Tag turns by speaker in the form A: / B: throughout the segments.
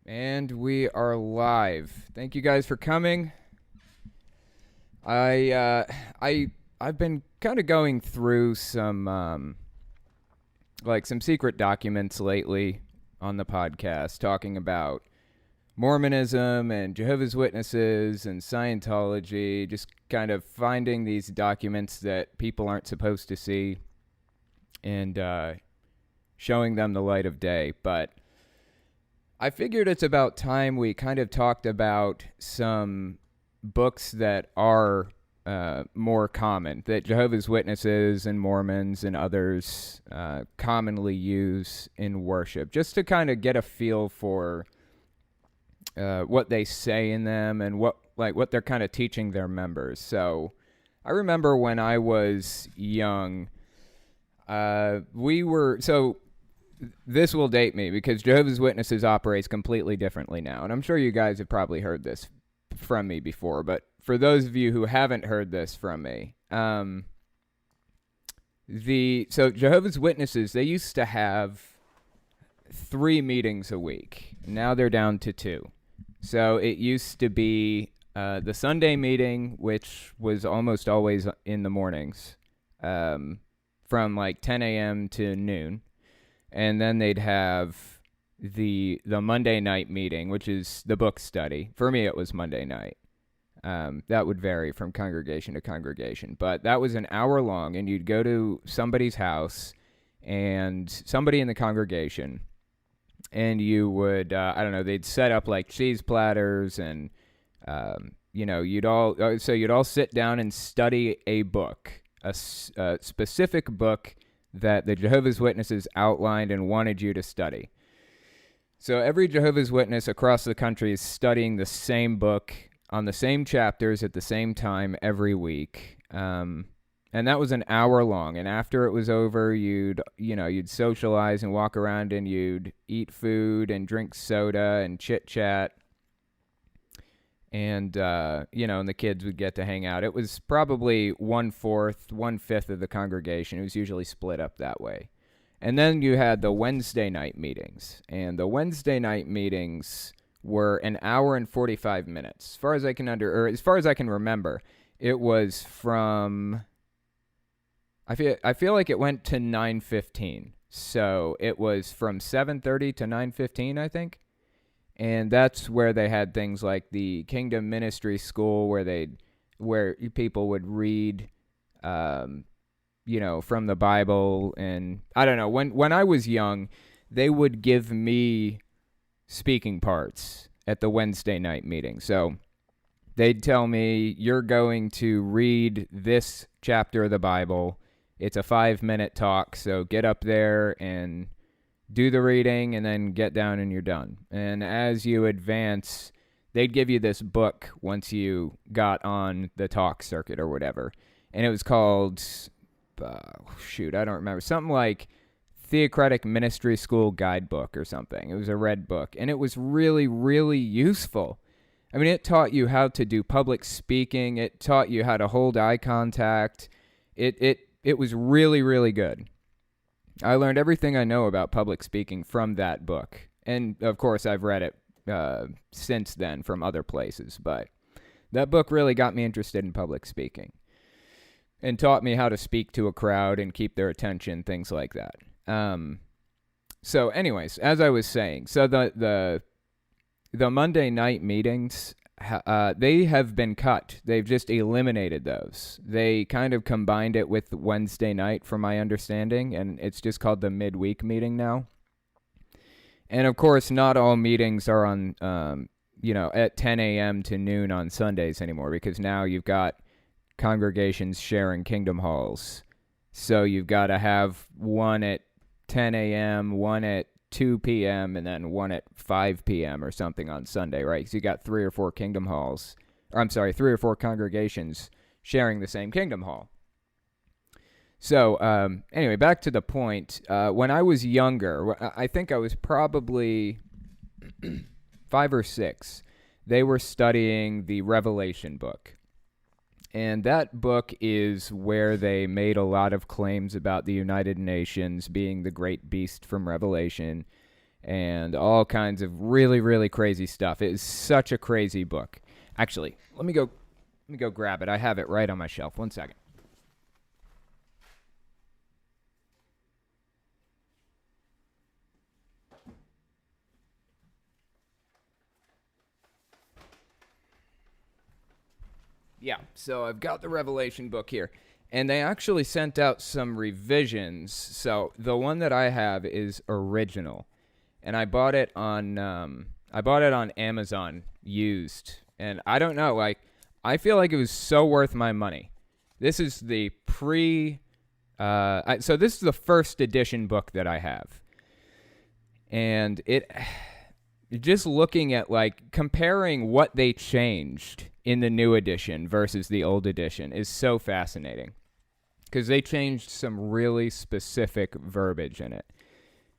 A: And we are live. Thank you guys for coming. I I've been kind of going through some secret documents lately on the podcast talking about Mormonism and Jehovah's Witnesses and Scientology, just kind of finding these documents that people aren't supposed to see and showing them the light of day. But I figured it's about time we kind of talked about some books that are more common, that Jehovah's Witnesses and Mormons and others commonly use in worship, just to kind of get a feel for what they say in them and what they're kind of teaching their members. So I remember when I was young, this will date me because Jehovah's Witnesses operates completely differently now. And I'm sure you guys have probably heard this from me before. But for those of you who haven't heard this from me, Jehovah's Witnesses, they used to have 3 meetings a week. Now they're down to 2. So it used to be the Sunday meeting, which was almost always in the mornings, from like 10 a.m. to noon. And then they'd have the Monday night meeting, which is the book study. For me, it was Monday night. That would vary from congregation to congregation. But that was an hour long, and you'd go to somebody's house and somebody in the congregation, and you would, they'd set up like cheese platters, and, you'd all sit down and study a book, a specific book that the Jehovah's Witnesses outlined and wanted you to study. So every Jehovah's Witness across the country is studying the same book on the same chapters at the same time every week. And that was an hour long. And after it was over, you'd socialize and walk around, and you'd eat food and drink soda and chit chat. And, and the kids would get to hang out. It was probably 1/4, 1/5 of the congregation. It was usually split up that way. And then you had the Wednesday night meetings. And the Wednesday night meetings were an hour and 45 minutes. As far as I can remember, it was from, I feel like it went to 9:15. So it was from 7:30 to 9:15, I think. And that's where they had things like the Kingdom Ministry School, where people would read, from the Bible. And I don't know, when I was young, they would give me speaking parts at the Wednesday night meeting. So they'd tell me, you're going to read this chapter of the Bible. It's a 5-minute talk, so get up there and do the reading, and then get down and you're done. And as you advance, they'd give you this book once you got on the talk circuit or whatever. And it was called, I don't remember, something like Theocratic Ministry School Guidebook or something. It was a red book. And it was really, really useful. I mean, it taught you how to do public speaking. It taught you how to hold eye contact. It was really, really good. I learned everything I know about public speaking from that book. And, of course, I've read it since then from other places. But that book really got me interested in public speaking and taught me how to speak to a crowd and keep their attention, things like that. So, anyways, as I was saying, so the Monday night meetings, they have been cut. They've just eliminated those. They kind of combined it with Wednesday night, from my understanding, and it's just called the midweek meeting now. And of course, not all meetings are on, at 10 a.m. to noon on Sundays anymore, because now you've got congregations sharing kingdom halls. So you've got to have one at 10 a.m., one at 2 p.m., and then one at 5 p.m. or something on Sunday, right? Because you got 3 or 4 3 or 4 congregations sharing the same kingdom hall. So, anyway, back to the point. When I was younger, I think I was probably 5 or 6, they were studying the Revelation book. And that book is where they made a lot of claims about the United Nations being the great beast from Revelation. and all kinds of really, really crazy stuff. It is such a crazy book. Actually, let me go grab it. I have it right on my shelf. One second. Yeah, so I've got the Revelation book here. And they actually sent out some revisions. So the one that I have is original. And I bought it on Amazon used. And I don't know, like, I feel like it was so worth my money. This is the so this is the first edition book that I have. And just looking at, like, comparing what they changed in the new edition versus the old edition is so fascinating, because they changed some really specific verbiage in it.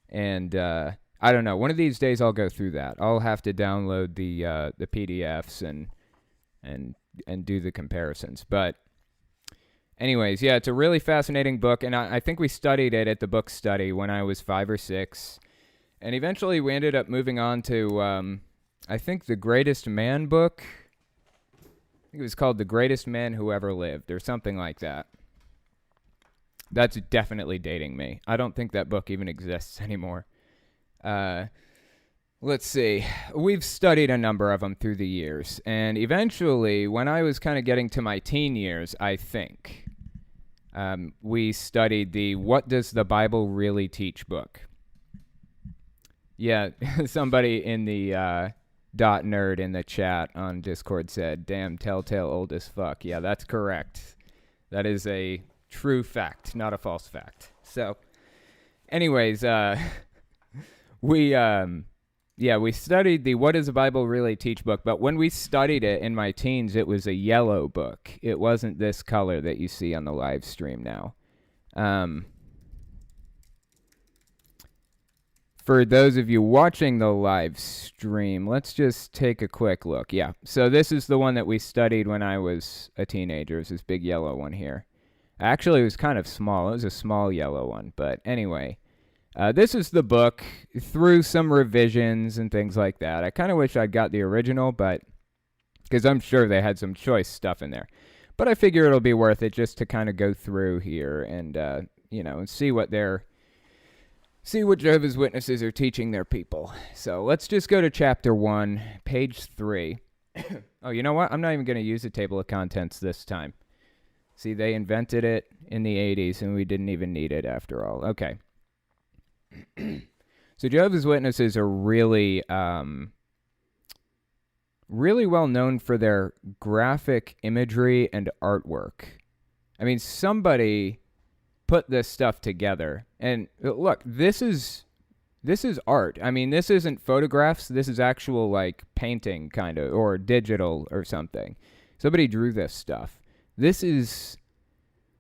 A: And I don't know, one of these days I'll go through that. I'll have to download the PDFs and do the comparisons. But anyways, yeah, it's a really fascinating book, and I think we studied it at the book study when I was 5 or 6. And eventually we ended up moving on to, I think, the Greatest Man book. I think it was called The Greatest Man Who Ever Lived, or something like that. That's definitely dating me. I don't think that book even exists anymore. Let's see. We've studied a number of them through the years. And eventually, when I was kind of getting to my teen years, I think, we studied the What Does the Bible Really Teach book. Yeah, somebody in the .nerd in the chat on Discord said, "Damn, Telltale old as fuck." Yeah, that's correct. That is a true fact, not a false fact. So, anyways, we studied the What Does the Bible Really Teach book, but when we studied it in my teens, it was a yellow book. It wasn't this color that you see on the live stream now. For those of you watching the live stream, let's just take a quick look. Yeah, so this is the one that we studied when I was a teenager. It's this big yellow one here. Actually, it was kind of small. It was a small yellow one. But anyway, this is the book through some revisions and things like that. I kind of wish I'd got the original, but because I'm sure they had some choice stuff in there. But I figure it'll be worth it just to kind of go through here and, and see what Jehovah's Witnesses are teaching their people. So let's just go to chapter 1, page 3. Oh, you know what? I'm not even going to use the table of contents this time. See, they invented it in the 80s, and we didn't even need it after all. Okay. So Jehovah's Witnesses are really well known for their graphic imagery and artwork. I mean, somebody put this stuff together. And look, this is art. I mean, this isn't photographs. This is actual, like, painting kind of, or digital or something. Somebody drew this stuff. This is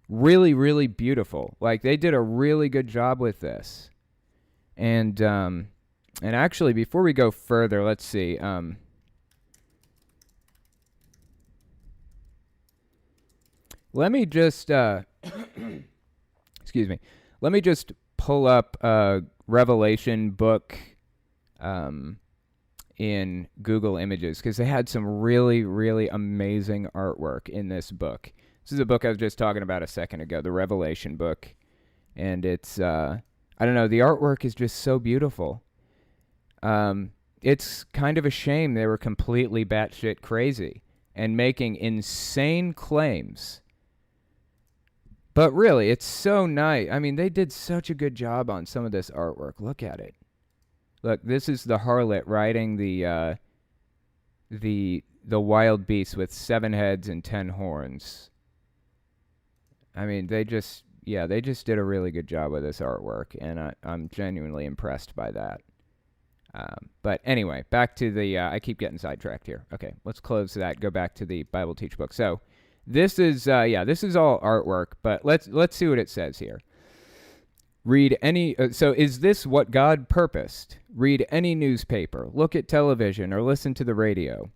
A: really, really beautiful. Like, they did a really good job with this. And actually, before we go further, let's see. Let me just, excuse me. Let me just pull up a Revelation book in Google Images, because they had some really, really amazing artwork in this book. This is a book I was just talking about a second ago, the Revelation book. And it's, I don't know, the artwork is just so beautiful. It's kind of a shame they were completely batshit crazy and making insane claims. But really, it's so nice. I mean, they did such a good job on some of this artwork. Look at it. Look, this is the harlot riding the wild beast with 7 heads and 10 horns. I mean, they just did a really good job with this artwork, and I'm genuinely impressed by that. But anyway, back to the, I keep getting sidetracked here. Okay, let's close that, go back to the Bible Teach book. So, this is all artwork, but let's see what it says here. Read any, so is this what God purposed? Read any newspaper, look at television, or listen to the radio.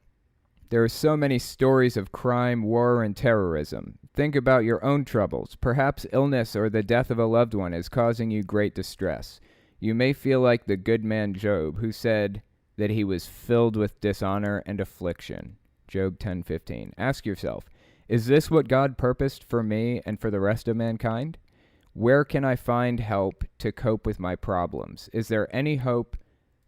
A: There are so many stories of crime, war, and terrorism. Think about your own troubles. Perhaps illness or the death of a loved one is causing you great distress. You may feel like the good man Job, who said that he was filled with dishonor and affliction. Job 10:15. Ask yourself, is this what God purposed for me and for the rest of mankind? Where can I find help to cope with my problems? Is there any hope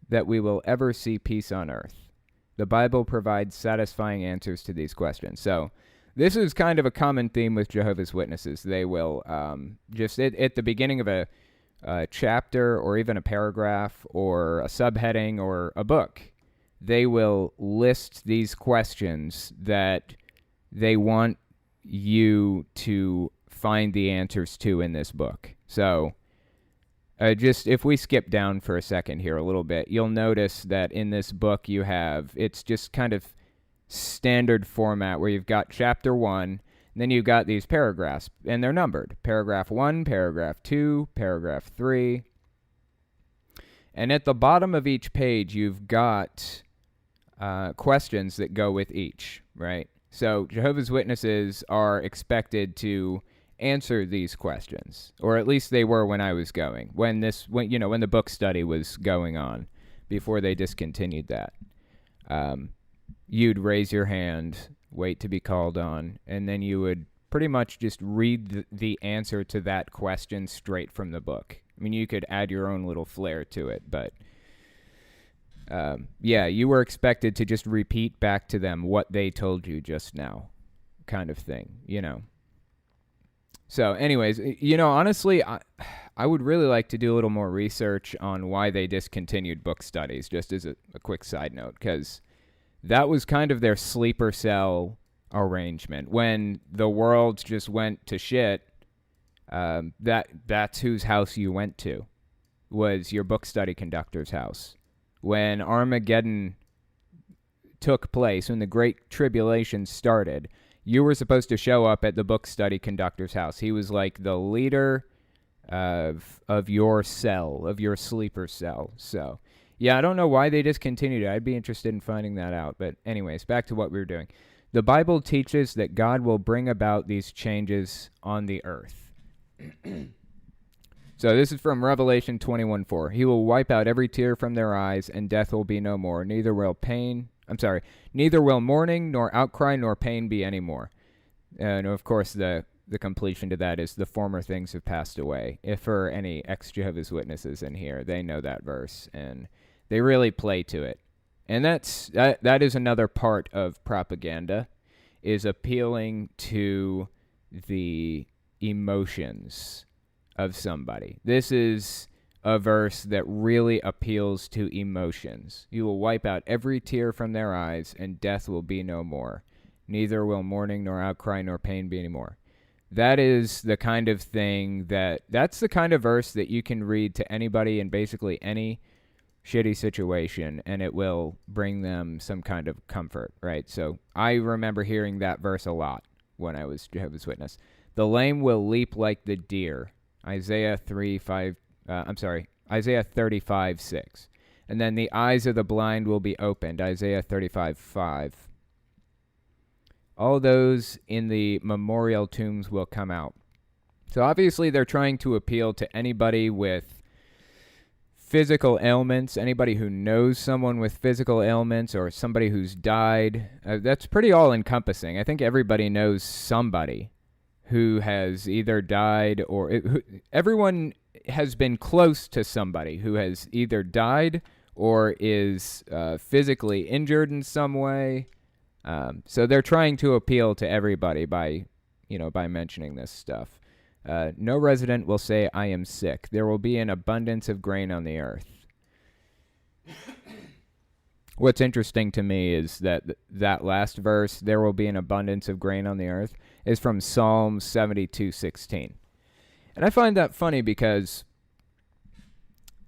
A: that we will ever see peace on earth? The Bible provides satisfying answers to these questions. So this is kind of a common theme with Jehovah's Witnesses. They will just at the beginning of a chapter or even a paragraph or a subheading or a book, they will list these questions that they want you to find the answers to in this book. So just if we skip down for a second here a little bit, you'll notice that in this book it's just kind of standard format where you've got chapter 1, and then you've got these paragraphs, and they're numbered. Paragraph 1, paragraph 2, paragraph 3. And at the bottom of each page, you've got questions that go with each, right? So Jehovah's Witnesses are expected to answer these questions, or at least they were when I was going, when the book study was going on, before they discontinued that. You'd raise your hand, wait to be called on, and then you would pretty much just read the answer to that question straight from the book. I mean, you could add your own little flair to it, but you were expected to just repeat back to them what they told you just now, kind of thing, So anyways, honestly, I would really like to do a little more research on why they discontinued book studies, just as a quick side note, because that was kind of their sleeper cell arrangement. When the world just went to shit, that's whose house you went to, was your book study conductor's house. When Armageddon took place, when the Great Tribulation started, you were supposed to show up at the book study conductor's house. He was like the leader of your cell, of your sleeper cell. So, yeah, I don't know why they discontinued it. I'd be interested in finding that out. But anyways, back to what we were doing. The Bible teaches that God will bring about these changes on the earth. So this is from Revelation 21:4. He will wipe out every tear from their eyes, and death will be no more. Neither will mourning, nor outcry, nor pain be any more. And of course, the completion to that is the former things have passed away. If for any ex-Jehovah's Witnesses in here, they know that verse, and they really play to it. And that is another part of propaganda, is appealing to the emotions of somebody. This is a verse that really appeals to emotions. You will wipe out every tear from their eyes, and death will be no more. Neither will mourning, nor outcry, nor pain be any more. That is the kind of thing that's the kind of verse that you can read to anybody in basically any shitty situation, and it will bring them some kind of comfort, right? So I remember hearing that verse a lot when I was Jehovah's Witness. The lame will leap like the deer. Isaiah 35:6. And then the eyes of the blind will be opened. Isaiah 35:5. All those in the memorial tombs will come out. So obviously they're trying to appeal to anybody with physical ailments, anybody who knows someone with physical ailments or somebody who's died. That's pretty all-encompassing. I think everybody knows somebody who has either died or everyone has been close to somebody who has either died or is physically injured in some way. So they're trying to appeal to everybody by mentioning this stuff. No resident will say, I am sick. There will be an abundance of grain on the earth. What's interesting to me is that last verse, there will be an abundance of grain on the earth, is from Psalm 72:16. And I find that funny because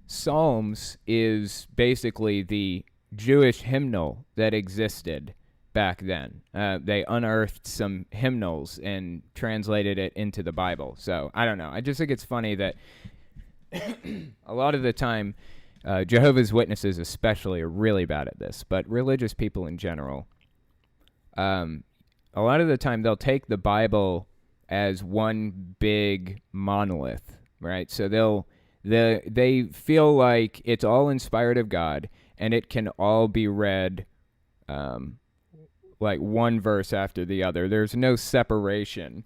A: Psalms is basically the Jewish hymnal that existed back then. They unearthed some hymnals and translated it into the Bible. So, I don't know. I just think it's funny that a lot of the time, Jehovah's Witnesses especially are really bad at this, but religious people in general, a lot of the time they'll take the Bible as one big monolith, right? So They feel like it's all inspired of God, and it can all be read like one verse after the other. There's no separation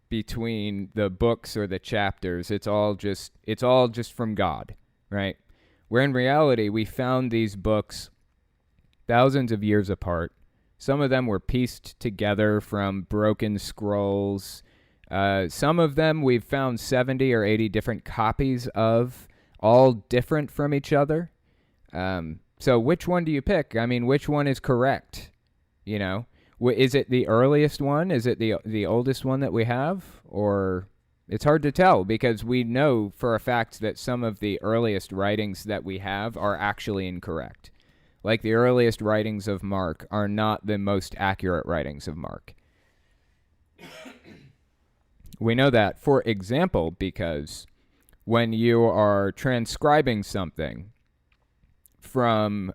A: between the books or the chapters. It's all just from God, right? Where in reality, we found these books thousands of years apart. Some of them were pieced together from broken scrolls. Some of them we've found 70 or 80 different copies of, all different from each other. So which one do you pick? I mean, which one is correct? You know, is it the earliest one? Is it the oldest one that we have? Or it's hard to tell, because we know for a fact that some of the earliest writings that we have are actually incorrect. Like the earliest writings of Mark are not the most accurate writings of Mark. We know that, for example, because when you are transcribing something from,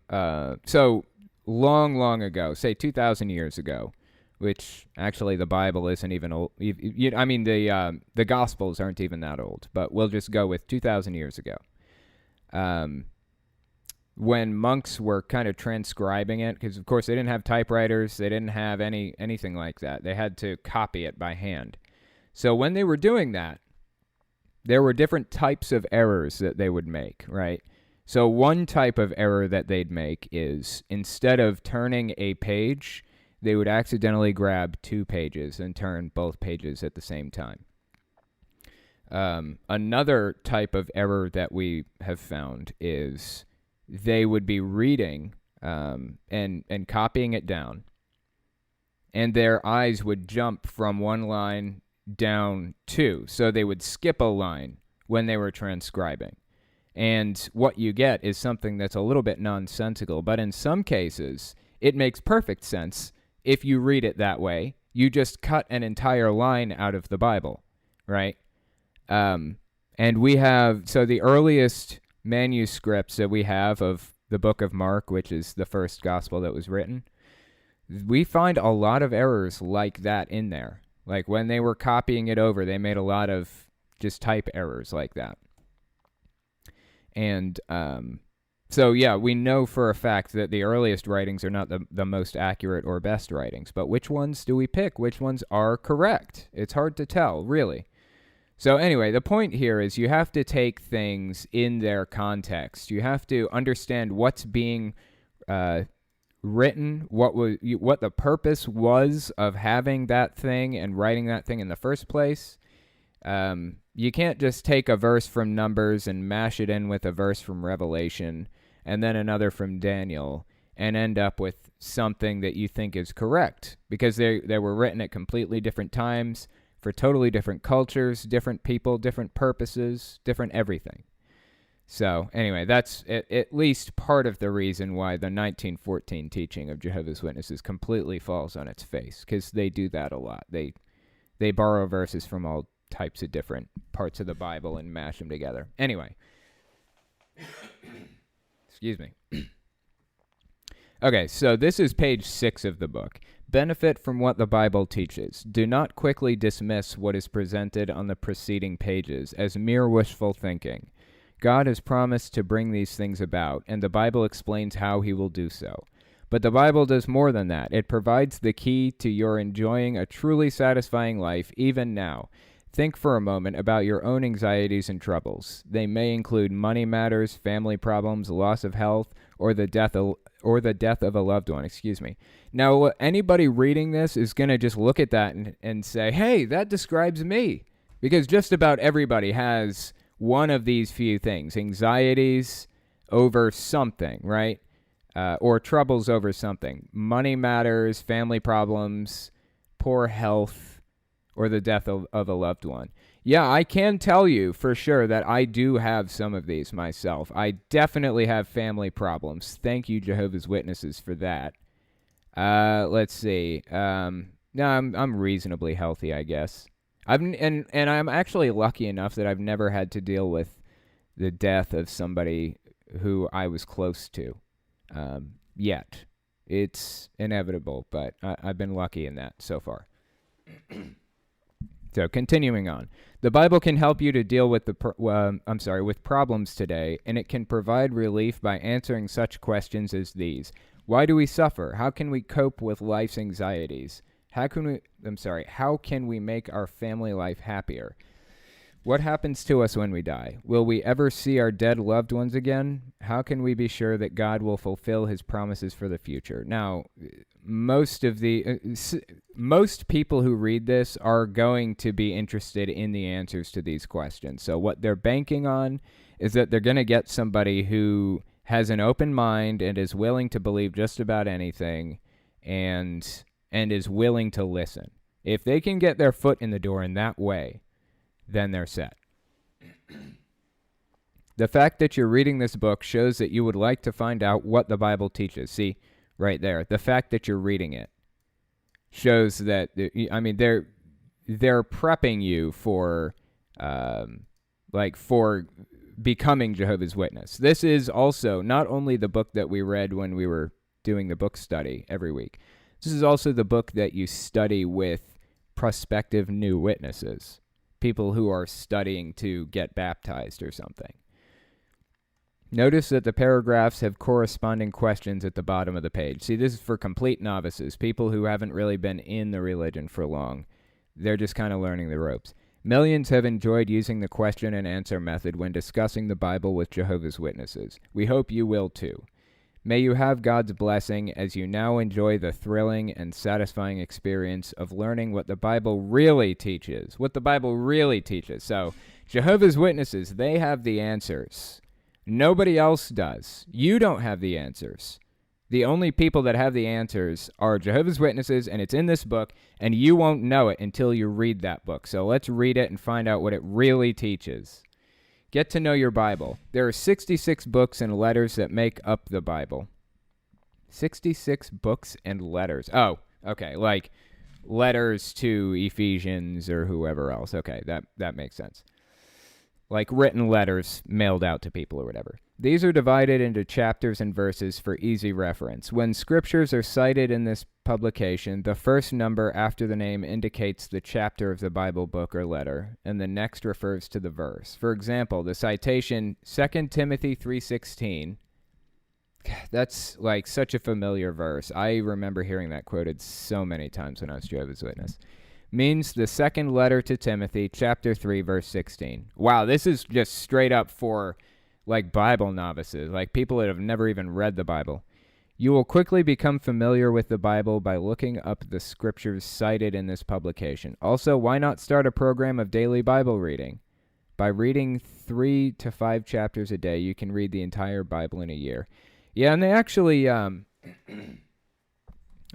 A: so long ago, say 2,000 years ago, which actually the Bible isn't even old. I mean, the Gospels aren't even that old, but we'll just go with 2,000 years ago. When monks were kind of transcribing it, because of course they didn't have typewriters, they didn't have anything like that. They had to copy it by hand. So when they were doing that, there were different types of errors that they would make, right? So one type of error that they'd make is, instead of turning a page, they would accidentally grab 2 pages and turn both pages at the same time. Another type of error that we have found is they would be reading and copying it down, and their eyes would jump from one line down 2. So they would skip a line when they were transcribing. And what you get is something that's a little bit nonsensical, but in some cases, it makes perfect sense if you read it that way. You just cut an entire line out of the Bible, right? And we have, so the earliest manuscripts that we have of the book of Mark, which is the first gospel that was written, we find a lot of errors like that in there. Like when they were copying it over, they made a lot of just type errors like that. And so, yeah, we know for a fact that the earliest writings are not the most accurate or best writings. But which ones do we pick? Which ones are correct? It's hard to tell, really. So anyway, the point here is you have to take things in their context. You have to understand what's being written, what the purpose was of having that thing and writing that thing in the first place. You can't just take a verse from Numbers and mash it in with a verse from Revelation and then another from Daniel and end up with something that you think is correct, because they were written at completely different times for totally different cultures, different people, different purposes, different everything. So anyway, that's at least part of the reason why the 1914 teaching of Jehovah's Witnesses completely falls on its face, because they do that a lot. They borrow verses from all types of different parts of the Bible and mash them together. Anyway. Excuse me. Okay, so this is page 6 of the book. Benefit from what the Bible teaches. Do not quickly dismiss what is presented on the preceding pages as mere wishful thinking. God has promised to bring these things about, and the Bible explains how he will do so. But the Bible does more than that. It provides the key to your enjoying a truly satisfying life even now. Think for a moment about your own anxieties and troubles. They may include money matters, family problems, loss of health, or the death of a loved one. Now, anybody reading this is going to just look at that and say, hey, that describes me. Because just about everybody has one of these few things: anxieties over something, right? Or troubles over something. Money matters, family problems, poor health, or the death of a loved one. Yeah, I can tell you for sure that I do have some of these myself. I definitely have family problems. Thank you, Jehovah's Witnesses, for that. Let's see. No, I'm reasonably healthy, I guess. And I'm actually lucky enough that I've never had to deal with the death of somebody who I was close to yet. It's inevitable, but I've been lucky in that so far. So continuing on. The Bible can help you to deal with with problems today, and it can provide relief by answering such questions as these. Why do we suffer? How can we cope with life's anxieties? How can we make our family life happier? What happens to us when we die? Will we ever see our dead loved ones again? How can we be sure that God will fulfill his promises for the future? Now, most people who read this are going to be interested in the answers to these questions. So what they're banking on is that they're going to get somebody who has an open mind and is willing to believe just about anything and is willing to listen. If they can get their foot in the door in that way, then they're set. The fact that you're reading this book shows that you would like to find out what the Bible teaches. See, right there, the fact that you're reading it shows that, they're prepping you for becoming Jehovah's Witness. This is also not only the book that we read when we were doing the book study every week. This is also the book that you study with prospective new witnesses. People who are studying to get baptized or something. Notice that the paragraphs have corresponding questions at the bottom of the page. See, this is for complete novices, people who haven't really been in the religion for long. They're just kind of learning the ropes. Millions have enjoyed using the question and answer method when discussing the Bible with Jehovah's Witnesses. We hope you will too. May you have God's blessing as you now enjoy the thrilling and satisfying experience of learning what the Bible really teaches. So, Jehovah's Witnesses, they have the answers. Nobody else does. You don't have the answers. The only people that have the answers are Jehovah's Witnesses, and it's in this book, and you won't know it until you read that book. So let's read it and find out what it really teaches. Get to know your Bible. There are 66 books and letters that make up the Bible. 66 books and letters. Oh, okay, like letters to Ephesians or whoever else. Okay, that makes sense. Like written letters mailed out to people or whatever. These are divided into chapters and verses for easy reference. When scriptures are cited in this publication, the first number after the name indicates the chapter of the Bible book or letter, and the next refers to the verse. For example, the citation 2 Timothy 3:16, that's like such a familiar verse. I remember hearing that quoted so many times when I was Jehovah's Witness. Means the second letter to Timothy, chapter 3, verse 16. Wow, this is just straight up for like Bible novices, like people that have never even read the Bible. You will quickly become familiar with the Bible by looking up the scriptures cited in this publication. Also, why not start a program of daily Bible reading? By reading 3 to 5 chapters a day, you can read the entire Bible in a year. Yeah, and they actually, when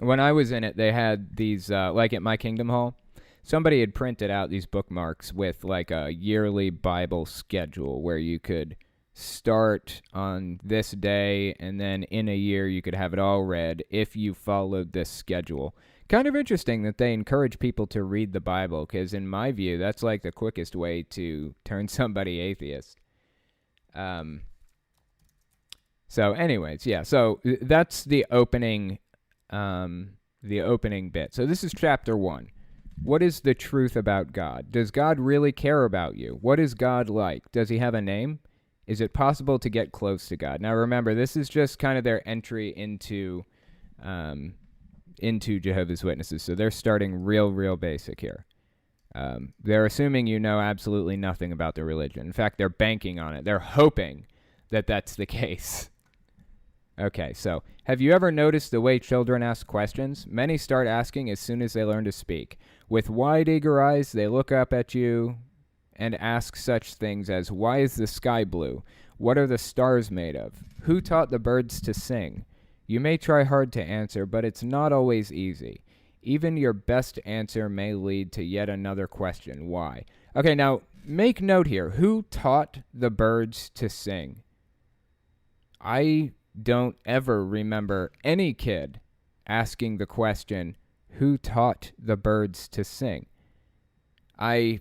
A: I was in it, they had these, like at My Kingdom Hall, somebody had printed out these bookmarks with like a yearly Bible schedule where you could start on this day, and then in a year you could have it all read if you followed this schedule. Kind of interesting that they encourage people to read the Bible, because in my view, that's like the quickest way to turn somebody atheist. So anyways, yeah, so that's the opening bit. So this is chapter 1. What is the truth about God? Does God really care about you? What is God like? Does he have a name? Is it possible to get close to God? Now remember, this is just kind of their entry into Jehovah's Witnesses. So they're starting real basic here. They're assuming you know absolutely nothing about the religion. In fact, they're banking on it. They're hoping that that's the case. Okay, so have you ever noticed the way children ask questions? Many start asking as soon as they learn to speak. With wide, eager eyes, they look up at you and ask such things as, why is the sky blue? What are the stars made of? Who taught the birds to sing? You may try hard to answer, but it's not always easy. Even your best answer may lead to yet another question. Why? Okay, now make note here. Who taught the birds to sing? I don't ever remember any kid asking the question, who taught the birds to sing? I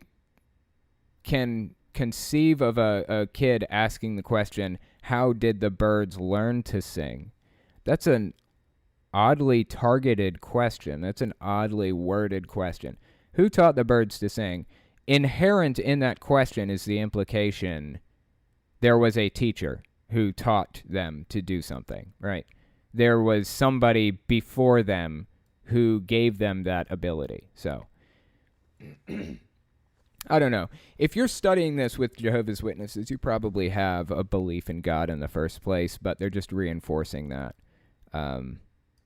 A: can conceive of a kid asking the question, how did the birds learn to sing? That's an oddly targeted question. That's an oddly worded question. Who taught the birds to sing? inherent in that question is the implication there was a teacher who taught them to do something, right? There was somebody before them who gave them that ability. So, I don't know. If you're studying this with Jehovah's Witnesses, you probably have a belief in God in the first place, but they're just reinforcing that.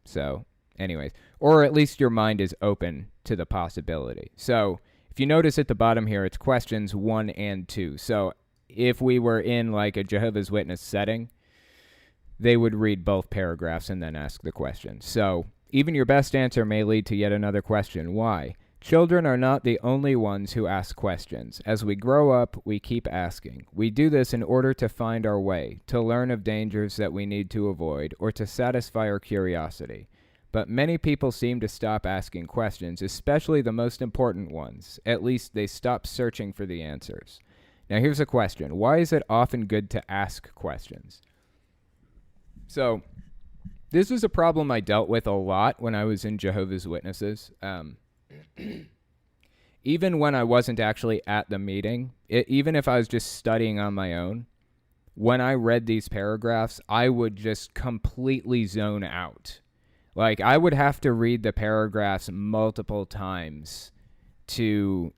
A: So, anyways, or at least your mind is open to the possibility. So, if you notice at the bottom here, it's questions 1 and 2. So, if we were in like a Jehovah's Witness setting, they would read both paragraphs and then ask the question. So, even your best answer may lead to yet another question. Why? Children are not the only ones who ask questions. As we grow up, we keep asking. We do this in order to find our way, to learn of dangers that we need to avoid, or to satisfy our curiosity. But many people seem to stop asking questions, especially the most important ones. At least they stop searching for the answers. Now here's a question. Why is it often good to ask questions? So, this is a problem I dealt with a lot when I was in Jehovah's Witnesses. Even when I wasn't actually at the meeting, even if I was just studying on my own, when I read these paragraphs, I would just completely zone out. Like, I would have to read the paragraphs multiple times to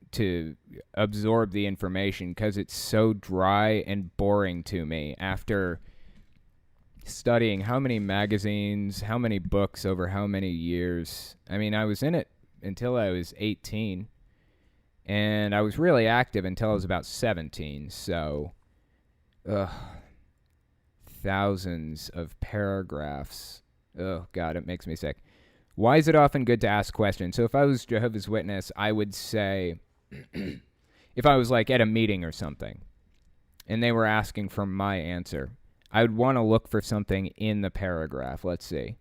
A: absorb the information because it's so dry and boring to me after studying how many magazines, how many books over how many years. I mean, I was in it until I was 18, and I was really active until I was about 17, so thousands of paragraphs. Oh, God, it makes me sick. Why is it often good to ask questions? So if I was Jehovah's Witness, I would say, if I was like at a meeting or something, and they were asking for my answer, I would want to look for something in the paragraph. Let's see.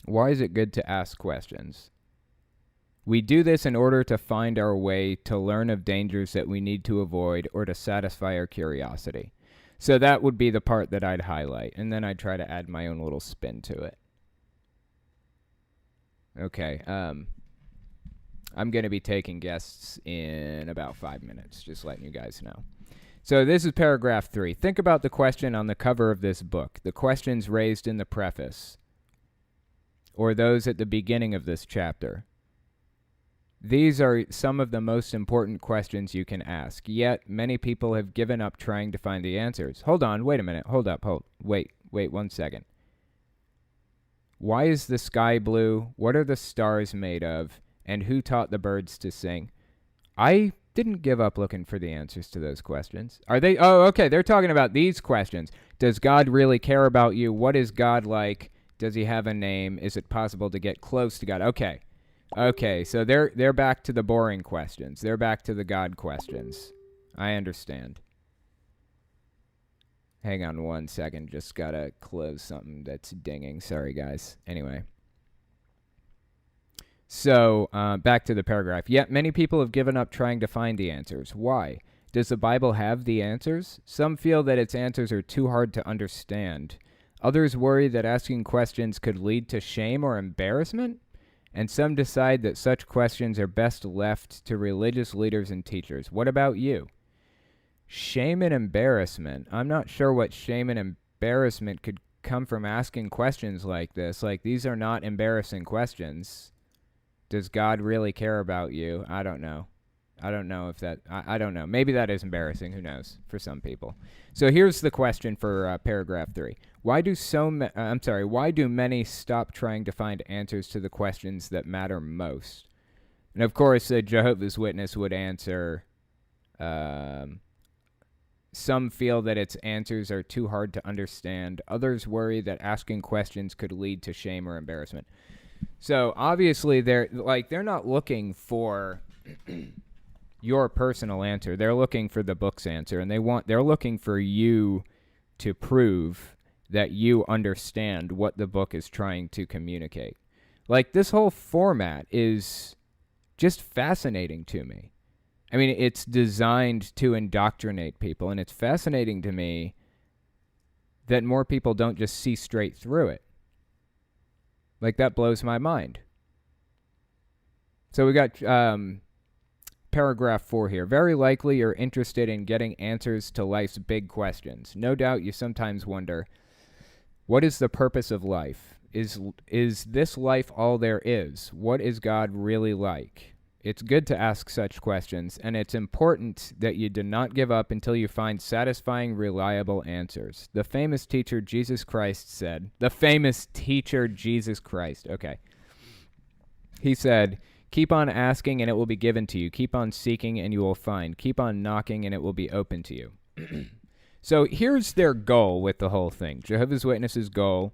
A: Why is it good to ask questions? We do this in order to find our way, to learn of dangers that we need to avoid, or to satisfy our curiosity. So that would be the part that I'd highlight, and then I'd try to add my own little spin to it. Okay, I'm going to be taking guests in about 5 minutes, just letting you guys know. So this is paragraph 3. Think about the question on the cover of this book, the questions raised in the preface, or those at the beginning of this chapter. These are some of the most important questions you can ask, yet many people have given up trying to find the answers. Hold on, wait a minute, wait 1 second. Why is the sky blue? What are the stars made of? And who taught the birds to sing? I didn't give up looking for the answers to those questions. Are they? Oh, okay, they're talking about these questions. Does God really care about you? What is God like? Does he have a name? Is it possible to get close to God? Okay, so they're back to the boring questions. They're back to the God questions. I understand. Hang on 1 second. Just gotta close something that's dinging. Sorry, guys. Anyway. So, back to the paragraph. Yet many people have given up trying to find the answers. Why? Does the Bible have the answers? Some feel that its answers are too hard to understand. Others worry that asking questions could lead to shame or embarrassment. And some decide that such questions are best left to religious leaders and teachers. What about you? Shame and embarrassment. I'm not sure what shame and embarrassment could come from asking questions like this. Like, these are not embarrassing questions. Does God really care about you? I don't know. I don't know if that... I don't know. Maybe that is embarrassing. Who knows? For some people. So here's the question for paragraph 3. Why do many stop trying to find answers to the questions that matter most? And of course, a Jehovah's Witness would answer... Some feel that its answers are too hard to understand. Others worry that asking questions could lead to shame or embarrassment. So obviously they're not looking for your personal answer. They're looking for the book's answer, and they're looking for you to prove that you understand what the book is trying to communicate. Like, this whole format is just fascinating to me. I mean, it's designed to indoctrinate people, and it's fascinating to me that more people don't just see straight through it. Like, that blows my mind. So we got paragraph 4 here. Very likely you're interested in getting answers to life's big questions. No doubt you sometimes wonder, what is the purpose of life? Is this life all there is? What is God really like? It's good to ask such questions, and it's important that you do not give up until you find satisfying, reliable answers. The famous teacher Jesus Christ said, okay. He said, keep on asking and it will be given to you. Keep on seeking and you will find. Keep on knocking and it will be open to you. So here's their goal with the whole thing. Jehovah's Witnesses' goal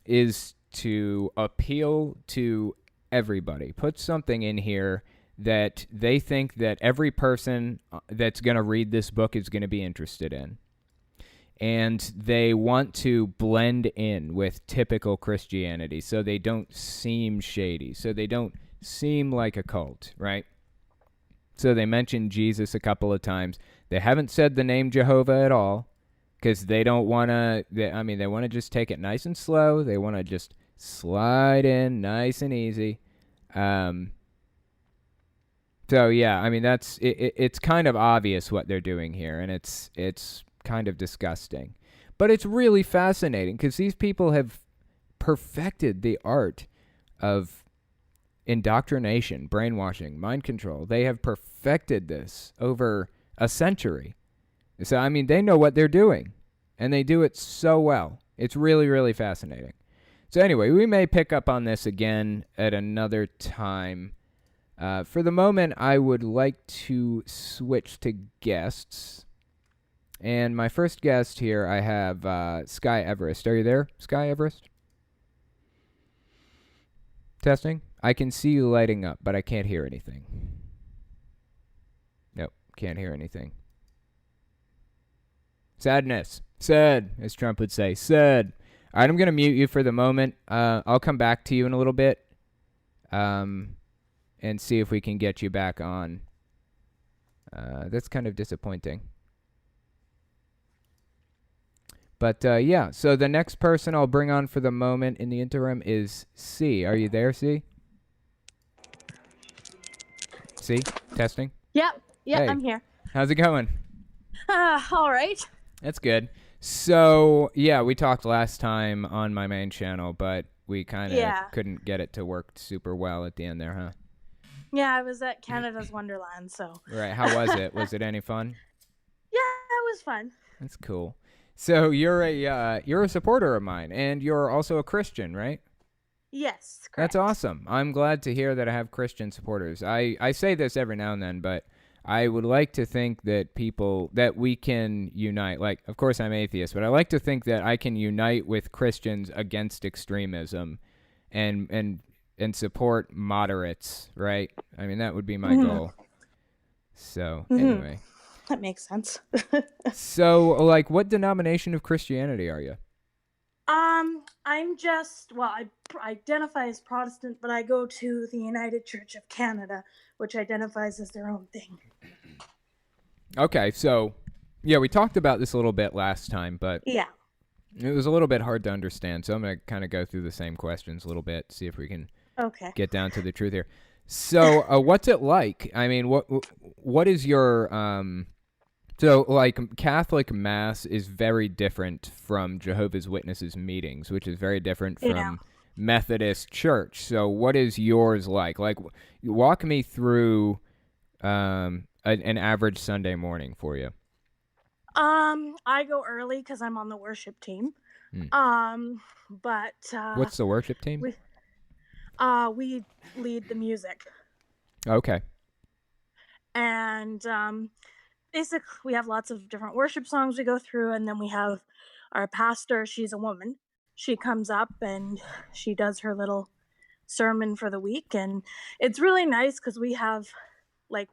A: is to appeal to everybody. Put something in here that they think that every person that's going to read this book is going to be interested in. And they want to blend in with typical Christianity so they don't seem shady, so they don't seem like a cult, right? So they mentioned Jesus a couple of times. They haven't said the name Jehovah at all because they don't want to, they want to just take it nice and slow. They want to just slide in nice and easy. So, yeah, I mean, it's kind of obvious what they're doing here, and it's kind of disgusting. But it's really fascinating because these people have perfected the art of indoctrination, brainwashing, mind control. They have perfected this over a century. So, I mean, they know what they're doing, and they do it so well. It's really, really fascinating. So anyway, we may pick up on this again at another time. For the moment, I would like to switch to guests. And my first guest here, I have Sky Everest. Are you there, Sky Everest? Testing? I can see you lighting up, but I can't hear anything. Nope, can't hear anything. Sadness. Sad, as Trump would say. Sad. All right, I'm going to mute you for the moment. I'll come back to you in a little bit and see if we can get you back on. That's kind of disappointing. But, yeah, so the next person I'll bring on for the moment in the interim is C. Are you there, C? C? Testing?
B: Yep,
A: Hey.
B: I'm here.
A: How's it going?
B: All right.
A: That's good. So, yeah, we talked last time on my main channel, but we kind of couldn't get it to work super well at the end there, huh?
B: Yeah, I was at Canada's Wonderland, so.
A: Right. How was it? Was it any fun?
B: Yeah, it was fun.
A: That's cool. So you're a supporter of mine, and you're also a Christian, right?
B: Yes, correct.
A: That's awesome. I'm glad to hear that I have Christian supporters. I say this every now and then, but I would like to think that that we can unite. Like, of course, I'm atheist, but I like to think that I can unite with Christians against extremism and support moderates, right? I mean, that would be my goal. So, anyway.
B: That makes sense.
A: So, like, what denomination of Christianity are you?
B: I'm just, I identify as Protestant, but I go to the United Church of Canada, which identifies as their own thing.
A: Okay, so, yeah, we talked about this a little bit last time, but
B: yeah,
A: it was a little bit hard to understand, so I'm going to kind of go through the same questions a little bit, see if we can get down to the truth here. So, what's it like? I mean, what is your, so, like, Catholic Mass is very different from Jehovah's Witnesses meetings, which is very different from Methodist Church. So, what is yours like? Like, walk me through an average Sunday morning for you.
B: I go early because I'm on the worship team. But
A: what's the worship team?
B: We lead the music.
A: Okay.
B: And basically, we have lots of different worship songs we go through, and then we have our pastor. She's a woman. She comes up and she does her little sermon for the week, and it's really nice because we have like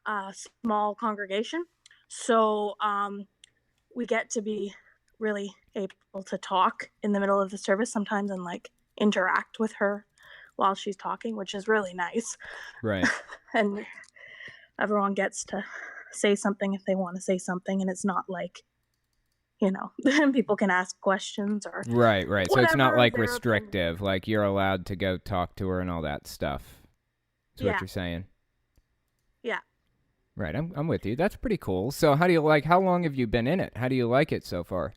B: a small congregation, so we get to be really able to talk in the middle of the service sometimes and like interact with her while she's talking, which is really nice.
A: Right.
B: And everyone gets to say something if they want to say something, and it's not like, people can ask questions or
A: right. So it's not like restrictive,
B: opinion.
A: like you're allowed to go talk to her and all that stuff. That's what you're saying.
B: Yeah.
A: Right. I'm with you. That's pretty cool. So how do you like? How long have you been in it? How do you like it so far?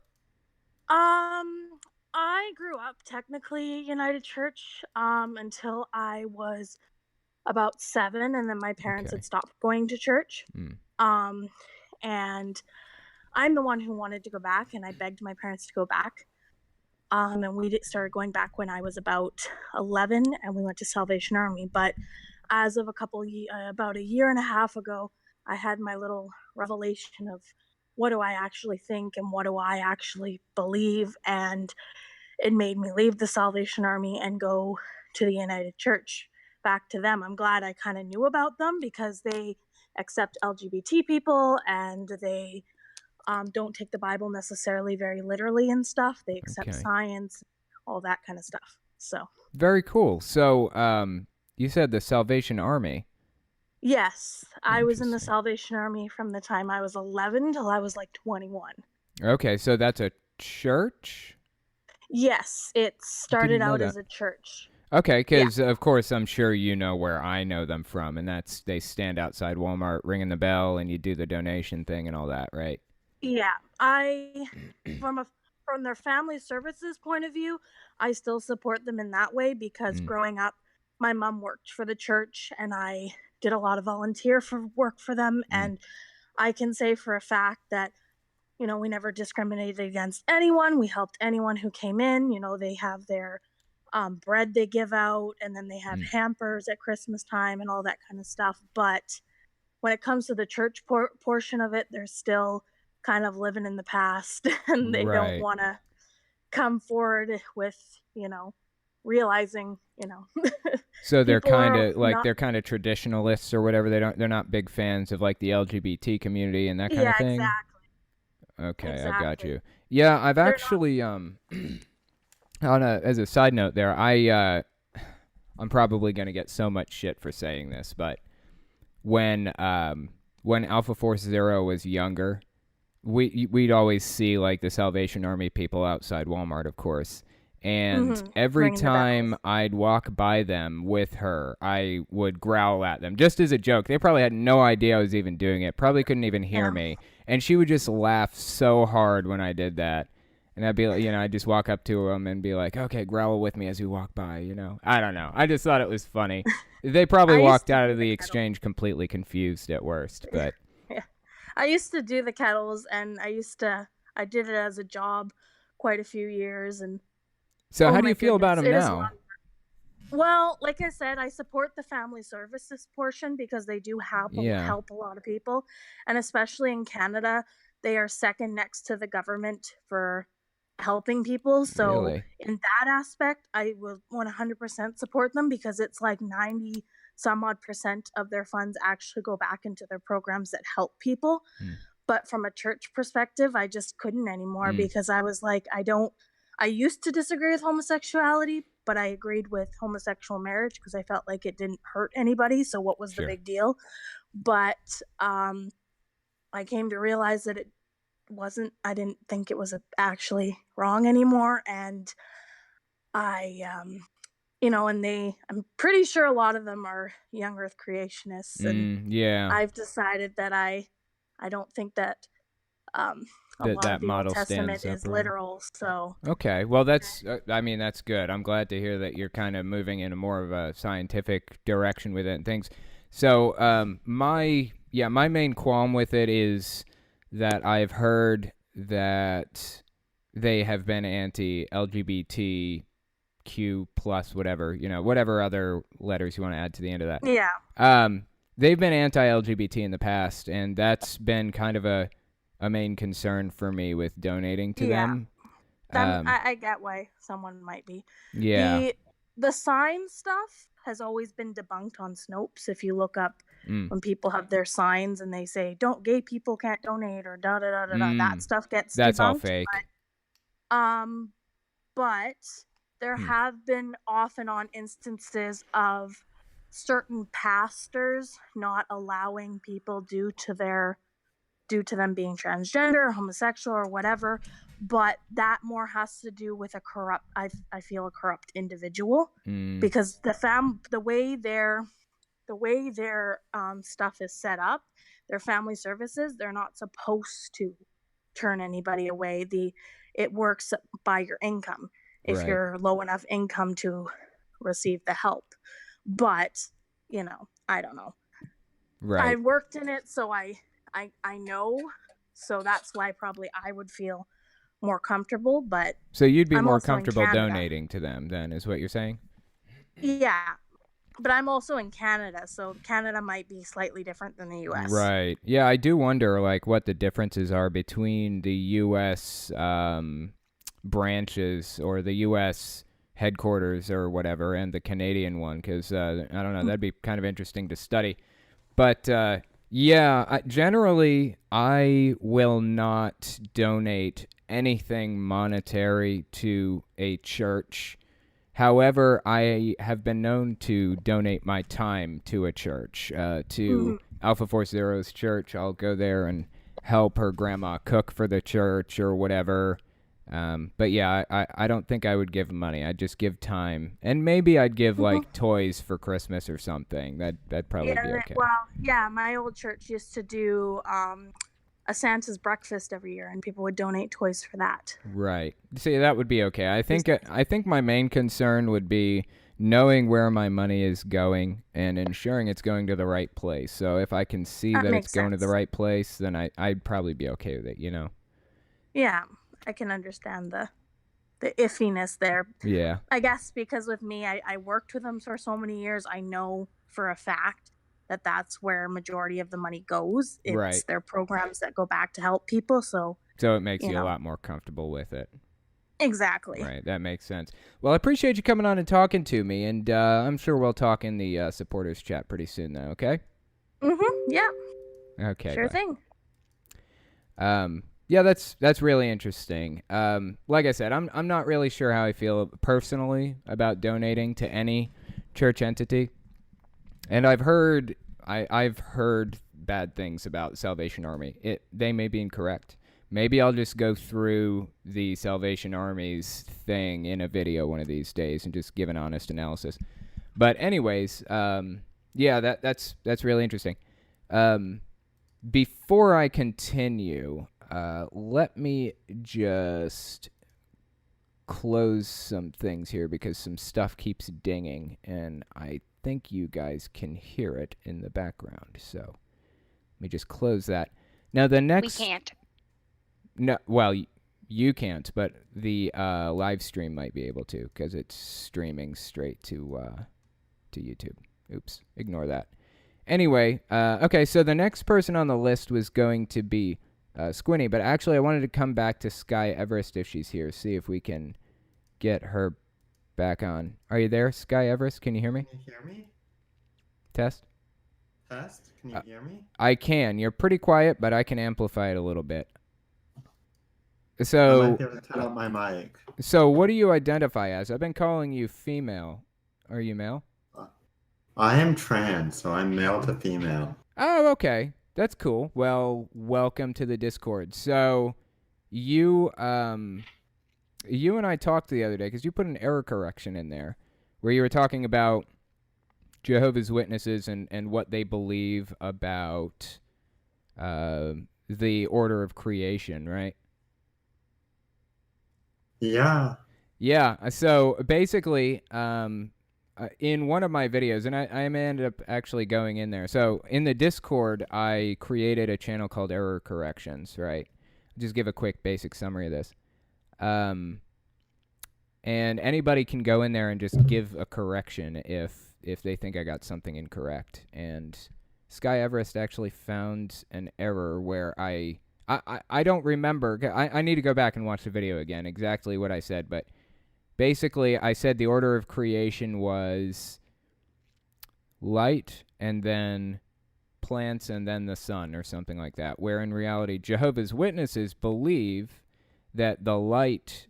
B: I grew up technically United Church until I was about 7, and then my parents had
A: Okay.
B: stopped going to church.
A: Mm.
B: Um, and I'm the one who wanted to go back, and I begged my parents to go back. And we started going back when I was about 11, and we went to Salvation Army. But as of about a year and a half ago, I had my little revelation of what do I actually think and what do I actually believe, and it made me leave the Salvation Army and go to the United Church, back to them. I'm glad I kind of knew about them because they accept LGBT people, and they don't take the Bible necessarily very literally and stuff. They accept
A: Okay.
B: science, all that kind of stuff. So,
A: Very cool. So you said the Salvation Army.
B: yes, I was in the
A: Interesting.
B: Salvation Army from the time I was 11 till I was like 21.
A: Okay. So that's a church.
B: Yes, it started
A: Didn't know
B: out
A: that.
B: as a church.
A: Okay,
B: Yeah.
A: because of course I'm sure you know where I know them from, and that's they stand outside Walmart ringing the bell, and you do the donation thing and all that, right?
B: Yeah. I from a from their family services point of view, I still support them in that way because
A: Mm,
B: growing up, my mom worked for the church and I did a lot of volunteer for work for them,
A: mm,
B: and I can say for a fact that we never discriminated against anyone. We helped anyone who came in. They have their bread they give out, and then they have
A: mm.
B: hampers at Christmas time and all that kind of stuff. But when it comes to the church portion of it, they're still kind of living in the past and they don't
A: Right.
B: want to come forward with, realizing,
A: So they're
B: people
A: kind
B: are
A: of like
B: not.
A: they're kind of traditionalists or whatever. They're not big fans of like the LGBT community and that kind
B: Yeah,
A: of thing.
B: exactly.
A: Okay, I've got
B: Exactly.
A: you. Yeah, I've
B: They're not.
A: actually on a as a side note there, I'm probably gonna get so much shit for saying this, but when um when Alpha Force Zero was younger, we'd always see like the Salvation Army people outside Walmart, of course. And every
B: Ringing the
A: time
B: bells.
A: I'd walk by them with her, I would growl at them just as a joke. They probably had no idea I was even doing it, probably couldn't even hear
B: Yeah.
A: me. And she would just laugh so hard when I did that. And I'd be like, I'd just walk up to them and be like, okay, growl with me as we walk by. I don't know. I just thought it was funny. They probably
B: I used
A: walked
B: to
A: out
B: do
A: of
B: the
A: the
B: kettle.
A: exchange completely confused at worst, but.
B: Yeah. I used to do the kettles, and I did it as a job quite a few years, and
A: So
B: oh
A: how do
B: my
A: you feel about
B: goodness,
A: them
B: it is a lot.
A: now?
B: Well, like I said, I support the family services portion because they do
A: Yeah,
B: help a lot of people, and especially in Canada, they are second next to the government for helping people. So
A: really.
B: in that aspect, I will 100% support them because it's like 90 some odd percent of their funds actually go back into their programs that help people.
A: Mm.
B: But from a church perspective, I just couldn't anymore
A: Mm,
B: because I was like, I used to disagree with homosexuality, but I agreed with homosexual marriage because I felt like it didn't hurt anybody. So what was the
A: sure.
B: big deal? But I came to realize that I didn't think it was actually wrong anymore. And I'm pretty sure a lot of them are young earth creationists. And
A: Yeah,
B: I've decided that I don't think that a
A: that
B: lot of
A: that
B: the Old
A: model
B: Testament
A: stands up
B: is
A: around.
B: literal. So,
A: Okay, well I mean that's good. I'm glad to hear that you're kind of moving in a more of a scientific direction with it and things. So my main qualm with it is that I've heard that they have been anti LGBTQ plus whatever whatever other letters you want to add to the end of that.
B: yeah,
A: Um, they've been anti-LGBT in the past, and that's been kind of a main concern for me with donating to
B: yeah.
A: them. Um,
B: I get why someone might be.
A: yeah.
B: The the sign stuff has always been debunked on Snopes. If you look up
A: Mm,
B: when people have their signs and they say "Don't gay people can't donate" or da da da da da, that
A: mm,
B: stuff gets
A: that's all
B: debunked.
A: fake.
B: Um, but there
A: Hmm.
B: have been off and on instances of certain pastors not allowing people due to them being transgender or homosexual or whatever, but that more has to do with a corrupt I feel a corrupt individual
A: Mm,
B: because the way their stuff is set up, their family services, they're not supposed to turn anybody away. It works by your income if
A: Right.
B: you're low enough income to receive the help. But, I don't know. I
A: Right.
B: worked in it, so I know. So that's why probably I would feel more comfortable, but
A: So you'd be
B: I'm
A: more
B: also in
A: comfortable
B: Canada.
A: donating to them then, is what you're saying?
B: Yeah, but I'm also in Canada, so Canada might be slightly different than the US.
A: Right. Yeah, I do wonder like what the differences are between the U.S. Branches or the U.S. headquarters or whatever and the Canadian one, because I don't know, that'd be kind of interesting to study. But yeah, generally, I will not donate anything monetary to a church. However, I have been known to donate my time to a church, to
B: Mhm.
A: Alpha Force Zero's church. I'll go there and help her grandma cook for the church or whatever. But yeah, I don't think I would give money. I'd just give time, and maybe I'd give
B: Mhm.
A: like toys for Christmas or something. That'd probably be
B: Yeah,
A: okay.
B: well, yeah, my old church used to do a Santa's breakfast every year, and people would donate toys for that.
A: Right. See, that would be okay.
B: Just
A: I think my main concern would be knowing where my money is going and ensuring it's going to the right place. So if I can see
B: that
A: that it's
B: makes
A: going to the
B: sense.
A: right place, then I'd probably be okay with it.
B: Yeah, I can understand the iffiness there.
A: Yeah.
B: I guess because with me, I worked with them for so many years. I know for a fact that that's where majority of the money goes. It's
A: Right.
B: their programs that go back to help people. So,
A: So it makes
B: you
A: you a
B: know,
A: lot more comfortable with it.
B: exactly.
A: Right. That makes sense. Well, I appreciate you coming on and talking to me, and I'm sure we'll talk in the supporters chat pretty soon, though. Okay.
B: Yeah,
A: Okay.
B: sure
A: Bye.
B: thing.
A: Yeah, that's really interesting. Like I said, I'm not really sure how I feel personally about donating to any church entity, and I've heard bad things about Salvation Army. They may be incorrect. Maybe I'll just go through the Salvation Army's thing in a video one of these days and just give an honest analysis. But anyways, yeah, that's really interesting. Um, Before I continue, let me just close some things here because some stuff keeps dinging, and I think you guys can hear it in the background. So let me just close that. Now the
C: We
A: next,
C: can't.
A: no, well, you can't, but the live stream might be able to because it's streaming straight to YouTube. Oops, ignore that. Anyway, okay, so the next person on the list was going to be Squinny, but actually I wanted to come back to Sky Everest if she's here, see if we can get her back on. Are you there, Sky Everest? Can you hear me?
D: Can you hear me?
A: Test?
D: Test? Can you hear me?
A: I can. You're pretty quiet, but I can amplify it a little bit.
D: I
A: So,
D: might be able to turn up my mic.
A: so what do you identify as? I've been calling you female. Are you male?
D: I am trans, so I'm male to female.
A: Oh, okay. That's cool. Well, welcome to the Discord. So, you and I talked the other day because you put an error correction in there where you were talking about Jehovah's Witnesses and what they believe about the order of creation, right?
D: Yeah.
A: Yeah. So basically, in one of my videos, and I may end up actually going in there. So in the Discord, I created a channel called Error Corrections, right? Just give a quick basic summary of this. And anybody can go in there and just give a correction if they think I got something incorrect. And Sky Everest actually found an error where I don't remember. I need to go back and watch the video again exactly what I said, but basically I said the order of creation was light and then plants and then the sun or something like that, where in reality Jehovah's Witnesses believe that the light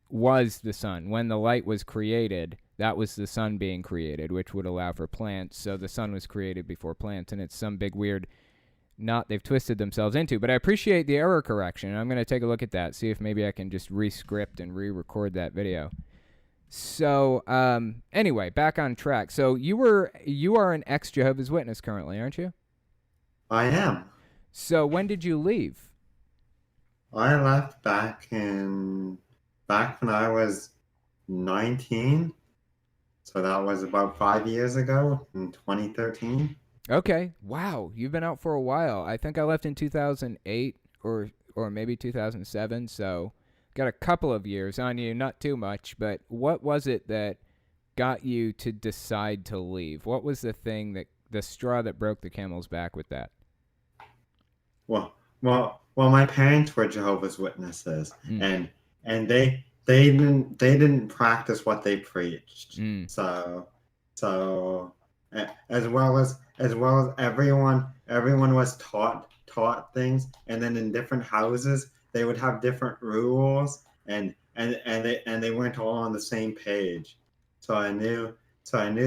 A: was the sun. When the light was created, that was the sun being created, which would allow for plants. So the sun was created before plants, and it's some big weird knot they've twisted themselves into. But I appreciate the error correction. I'm going to take a look at that, see if maybe I can just re-script and re-record that video. So anyway, back on track. So you are an ex-Jehovah's Witness currently, aren't you?
D: I am.
A: So when did you leave?
D: I left back when I was 19. So that was about 5 years ago in 2013.
A: Okay. Wow, you've been out for a while. I think I left in 2008 or maybe 2007, so got a couple of years on you, not too much, but what was it that got you to decide to leave? What was the straw that broke the camel's back with that?
D: Well, my parents were Jehovah's Witnesses,
A: Mm.
D: and they didn't practice what they preached.
A: Mm.
D: So as well as everyone was taught things, and then in different houses they would have different rules, and they weren't all on the same page. So I knew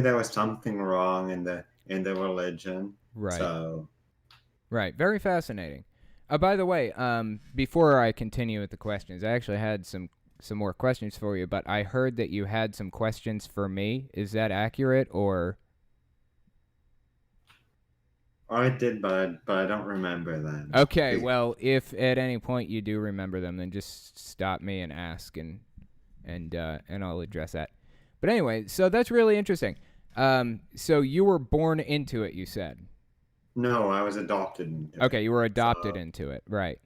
D: there was something wrong in the religion.
A: Right.
D: So
A: Right. Very fascinating. By the way, before I continue with the questions, I actually had some more questions for you, but I heard that you had some questions for me. Is that accurate or?
D: I did, but I don't remember them.
A: Okay, well, if at any point you do remember them, then just stop me and ask, and I'll address that. But anyway, so that's really interesting. So you were born into it, you said.
D: No, I was adopted into it.
A: Okay, you were adopted
D: So
A: into it, right?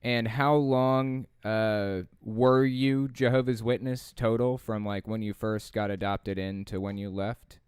A: And how long were you Jehovah's Witness total from like when you first got adopted in to when you left?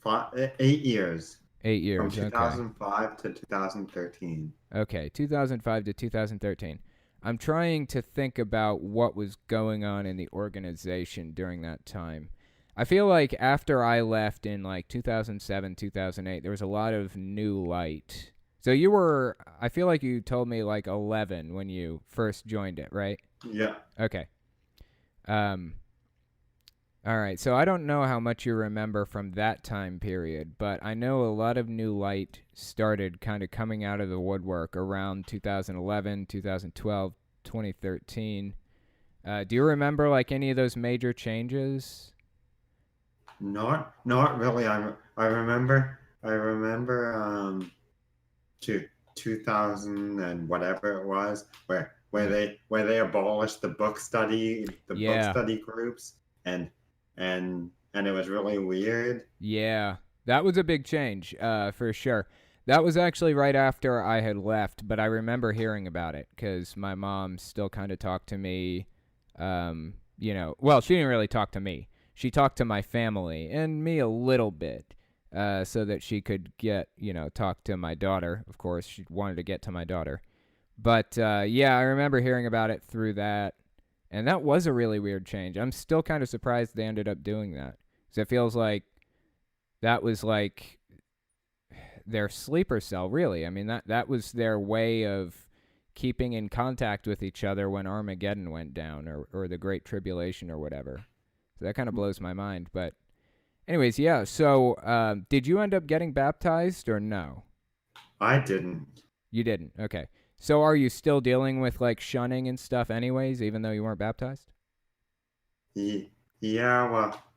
D: 8 years,
A: 8 years.
D: from
A: Okay.
D: 2005 to 2013.
A: Okay, 2005 to 2013. I'm trying to think about what was going on in the organization during that time. I feel like after I left in like 2007, 2008, there was a lot of new light. So you were, I feel like you told me like 11 when you first joined it, right?
D: Yeah.
A: Okay. Um, all right. So I don't know how much you remember from that time period, but I know a lot of new light started kind of coming out of the woodwork around 2011, 2012, 2013. Do you remember like any of those major changes?
D: Not really. I remember to 2000 and whatever it was,
A: Mm.
D: where they abolished the book
A: Yeah.
D: study groups, and and it was really weird.
A: Yeah. That was a big change, for sure. That was actually right after I had left, but I remember hearing about it because my mom still kind of talked to me. Well, she didn't really talk to me. She talked to my family and me a little bit, so that she could talk to my daughter. Of course, she wanted to get to my daughter. But yeah, I remember hearing about it through that, and that was a really weird change. I'm still kind of surprised they ended up doing that because it feels like that was like their sleeper cell, really. I mean, that was their way of keeping in contact with each other when Armageddon went down or the Great Tribulation or whatever. So that kind of blows my mind. But anyways, yeah. So did you end up getting baptized or no?
D: I didn't.
A: You didn't. Okay. So are you still dealing with like shunning and stuff anyways, even though you weren't baptized?
D: Yeah,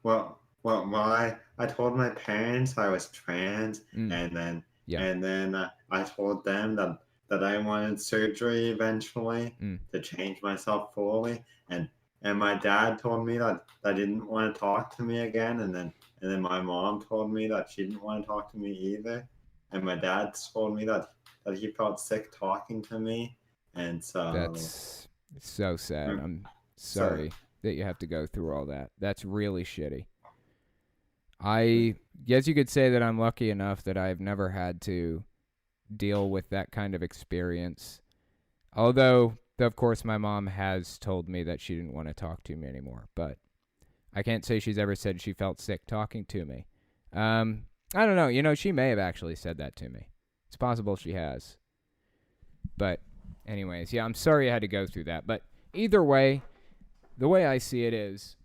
D: well, I told my parents I was trans,
A: Mm.
D: and then
A: Yeah.
D: I told them that I wanted surgery eventually
A: Mm.
D: to change myself fully, and my dad told me that he didn't want to talk to me again, and then my mom told me that she didn't want to talk to me either, and my dad told me that he felt sick talking to me, and
A: That's so sad. I'm
D: so
A: sorry that you have to go through all that. That's really shitty. I guess you could say that I'm lucky enough that I've never had to deal with that kind of experience. Although, of course, my mom has told me that she didn't want to talk to me anymore. But I can't say she's ever said she felt sick talking to me. I don't know. She may have actually said that to me. It's possible she has. But, anyways, yeah, I'm sorry I had to go through that. But either way, the way I see it is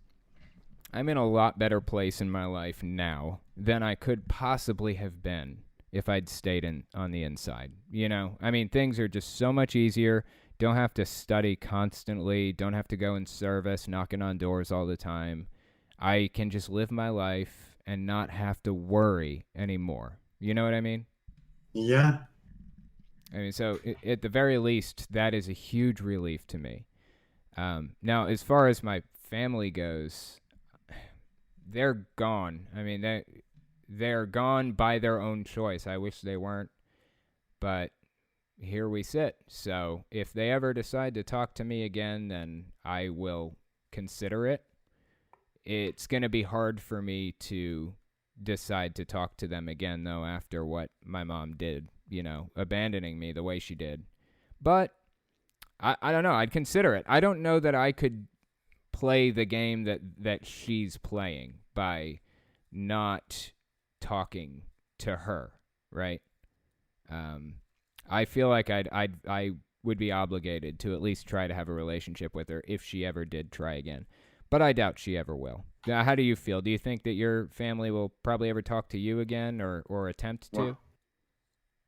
A: I'm in a lot better place in my life now than I could possibly have been if I'd stayed on the inside. I mean, things are just so much easier. Don't have to study constantly. Don't have to go in service, knocking on doors all the time. I can just live my life and not have to worry anymore. You know what I mean?
D: yeah.
A: I mean, so at the very least, that is a huge relief to me. Now, as far as my family goes, they're gone. I mean, they're gone by their own choice. I wish they weren't, but here we sit. So if they ever decide to talk to me again, then I will consider it. It's going to be hard for me to decide to talk to them again, though, after what my mom did, abandoning me the way she did. But I don't know. I'd consider it. I don't know that I could play the game that she's playing by not talking to her, right? I feel like I would be obligated to at least try to have a relationship with her if she ever did try again. But I doubt she ever will. Now, how do you feel? Do you think that your family will probably ever talk to you again or attempt to?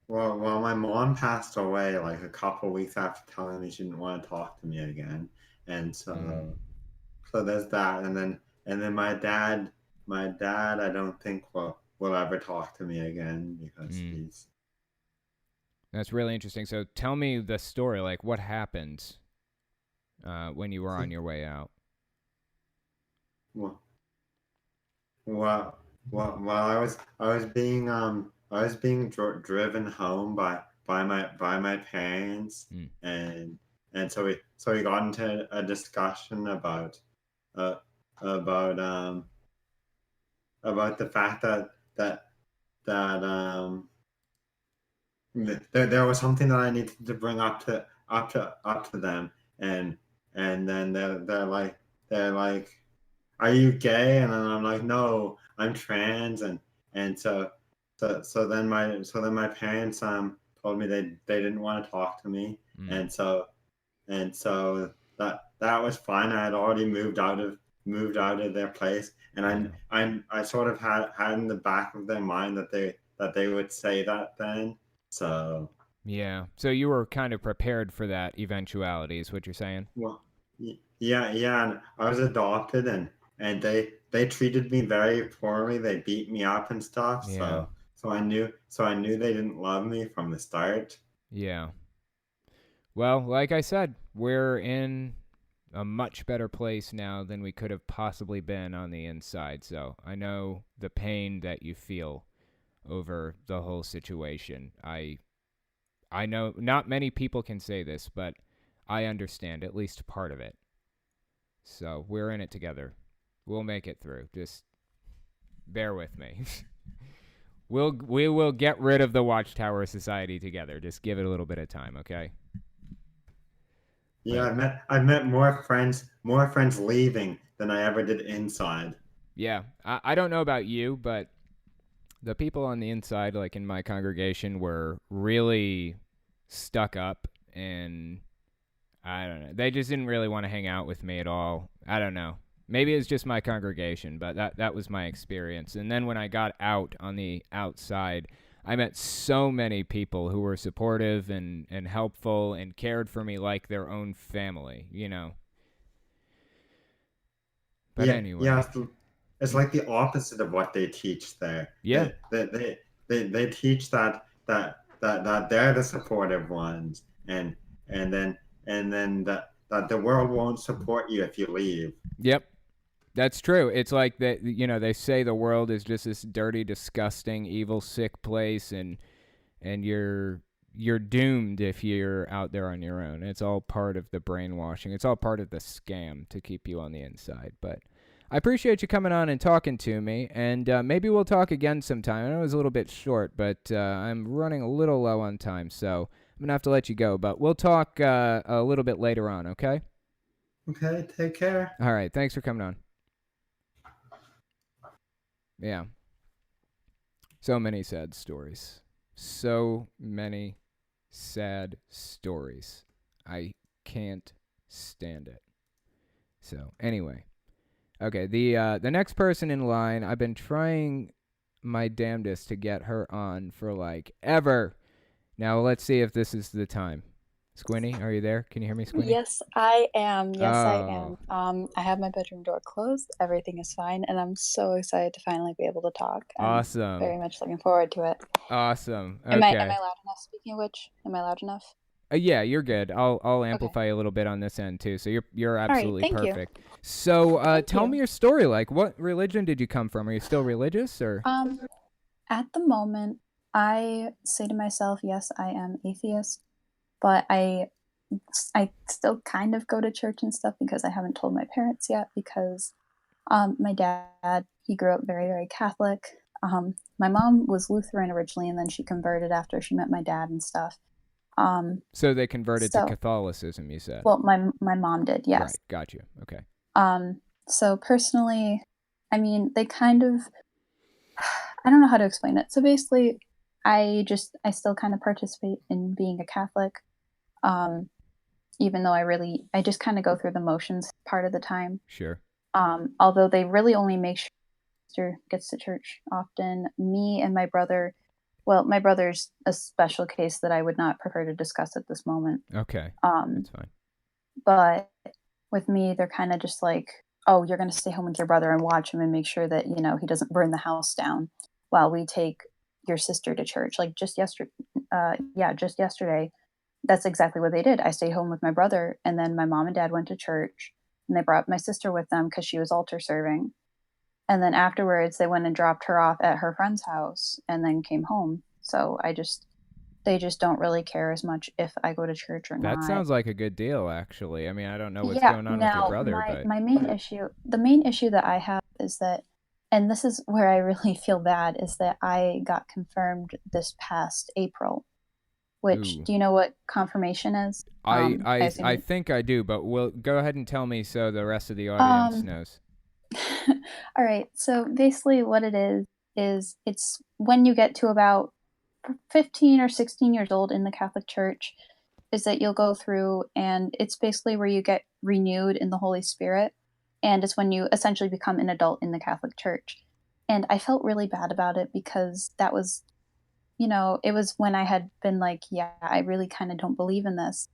D: Well, my mom passed away like a couple weeks after telling me she didn't want to talk to me again, and so there's that, and then my dad, I don't think will ever talk to me again because he's.
A: That's really interesting. So tell me the story. Like, what happened when you were on your way out?
D: Well, I was being driven home by my parents, and so we got into a discussion uh about the fact that there was something that I needed to bring up to them, and then they're like, are you gay? And then I'm like, no, I'm trans, and so then my parents told me they didn't want to talk to me, and so that was fine. I had already moved out of their place, and I sort of had in the back of their mind that they would say that then. So
A: yeah, so you were kind of prepared for that eventuality, is what you're saying?
D: well, yeah, and I was adopted, and they treated me very poorly. They beat me up and stuff.
A: Yeah.
D: So I knew they didn't love me from the start.
A: Yeah. Well, like I said, we're in a much better place now than we could have possibly been on the inside. So I know the pain that you feel over the whole situation. I know not many people can say this, but I understand at least part of it. So we're in it together. We'll make it through. Just bear with me. We will get rid of the Watchtower Society together. Just give it a little bit of time, okay?
D: Yeah, I've met more friends leaving than I ever did inside.
A: Yeah, I don't know about you, but the people on the inside, like in my congregation, were really stuck up, and I don't know. They just didn't really want to hang out with me at all. I don't know. Maybe it's just my congregation, but that was my experience. And then when I got out on the outside, I met so many people who were supportive and helpful and cared for me like their own family, But anyway.
D: Yeah, it's like the opposite of what they teach there.
A: Yeah.
D: They teach that they're the supportive ones, and then that the world won't support you if you leave.
A: Yep. That's true. It's like that. They say the world is just this dirty, disgusting, evil, sick place, and you're doomed if you're out there on your own. It's all part of the brainwashing. It's all part of the scam to keep you on the inside. But I appreciate you coming on and talking to me, and maybe we'll talk again sometime. I know it was a little bit short, but I'm running a little low on time, so I'm gonna have to let you go. But we'll talk a little bit later on. Okay?
D: Okay. Take care.
A: All right. Thanks for coming on. Yeah. So many sad stories. So many sad stories. I can't stand it. So, anyway. Okay, the next person in line, I've been trying my damnedest to get her on for like ever. Now, let's see if this is the time. Squinty, are you there? Can you hear me, Squinty?
C: Yes, I am. Yes, I
A: Oh,
C: am. I have my bedroom door closed. Everything is fine, and I'm so excited to finally be able to talk. I'm
A: awesome.
C: very much looking forward to it.
A: Awesome.
C: Am
A: Okay.
C: I loud enough? Speaking of which, am I loud enough?
A: Yeah, you're good. I'll
C: Okay.
A: amplify a little bit on this end too. So you're
C: All right.
A: absolutely
C: Thank you.
A: perfect. So
C: Thank
A: tell
C: you.
A: me your story. Like, what religion did you come from? Are you still religious or?
C: At the moment, I say to myself, yes, I am atheist, but I still kind of go to church and stuff because I haven't told my parents yet because my dad, he grew up very, very Catholic. My mom was Lutheran originally, and then she converted after she met my dad and stuff.
A: So they converted to
C: So,
A: Catholicism, you said.
C: well, my mom did,
A: Right.
C: yes.
A: Got you. Okay.
C: So personally, I mean, they kind of, I don't know how to explain it. So basically, I still kind of participate in being a Catholic, um, even though I just kind of go through the motions part of the time.
A: Sure.
C: Although they really only make sure sister gets to church often. Me and my brother, well, my brother's a special case that I would not prefer to discuss at this moment.
A: Okay.
C: Um,
A: That's fine.
C: but with me, they're kind of just like, oh, you're going to stay home with your brother and watch him and make sure that, he doesn't burn the house down while we take your sister to church. Like just yesterday, that's exactly what they did. I stayed home with my brother, and then my mom and dad went to church, and they brought my sister with them because she was altar serving. And then afterwards, they went and dropped her off at her friend's house and then came home. So they just don't really care as much if I go to church or
A: That
C: not.
A: sounds like a good deal, actually. I mean, I don't know what's
C: Yeah,
A: going on with your
C: now
A: brother, but
C: my the main issue that I have is that, and this is where I really feel bad, is that I got confirmed this past April, which,
A: ooh.
C: do you know what confirmation is? I assume
A: I think I do, but we'll go ahead and tell me so the rest of the audience
C: um,
A: knows.
C: all right. So basically, what it is it's when you get to about 15 or 16 years old in the Catholic Church, is that you'll go through, and it's basically where you get renewed in the Holy Spirit. And it's when you essentially become an adult in the Catholic Church. And I felt really bad about it because that was, it was when I had been like, yeah, I really kind of don't believe in this.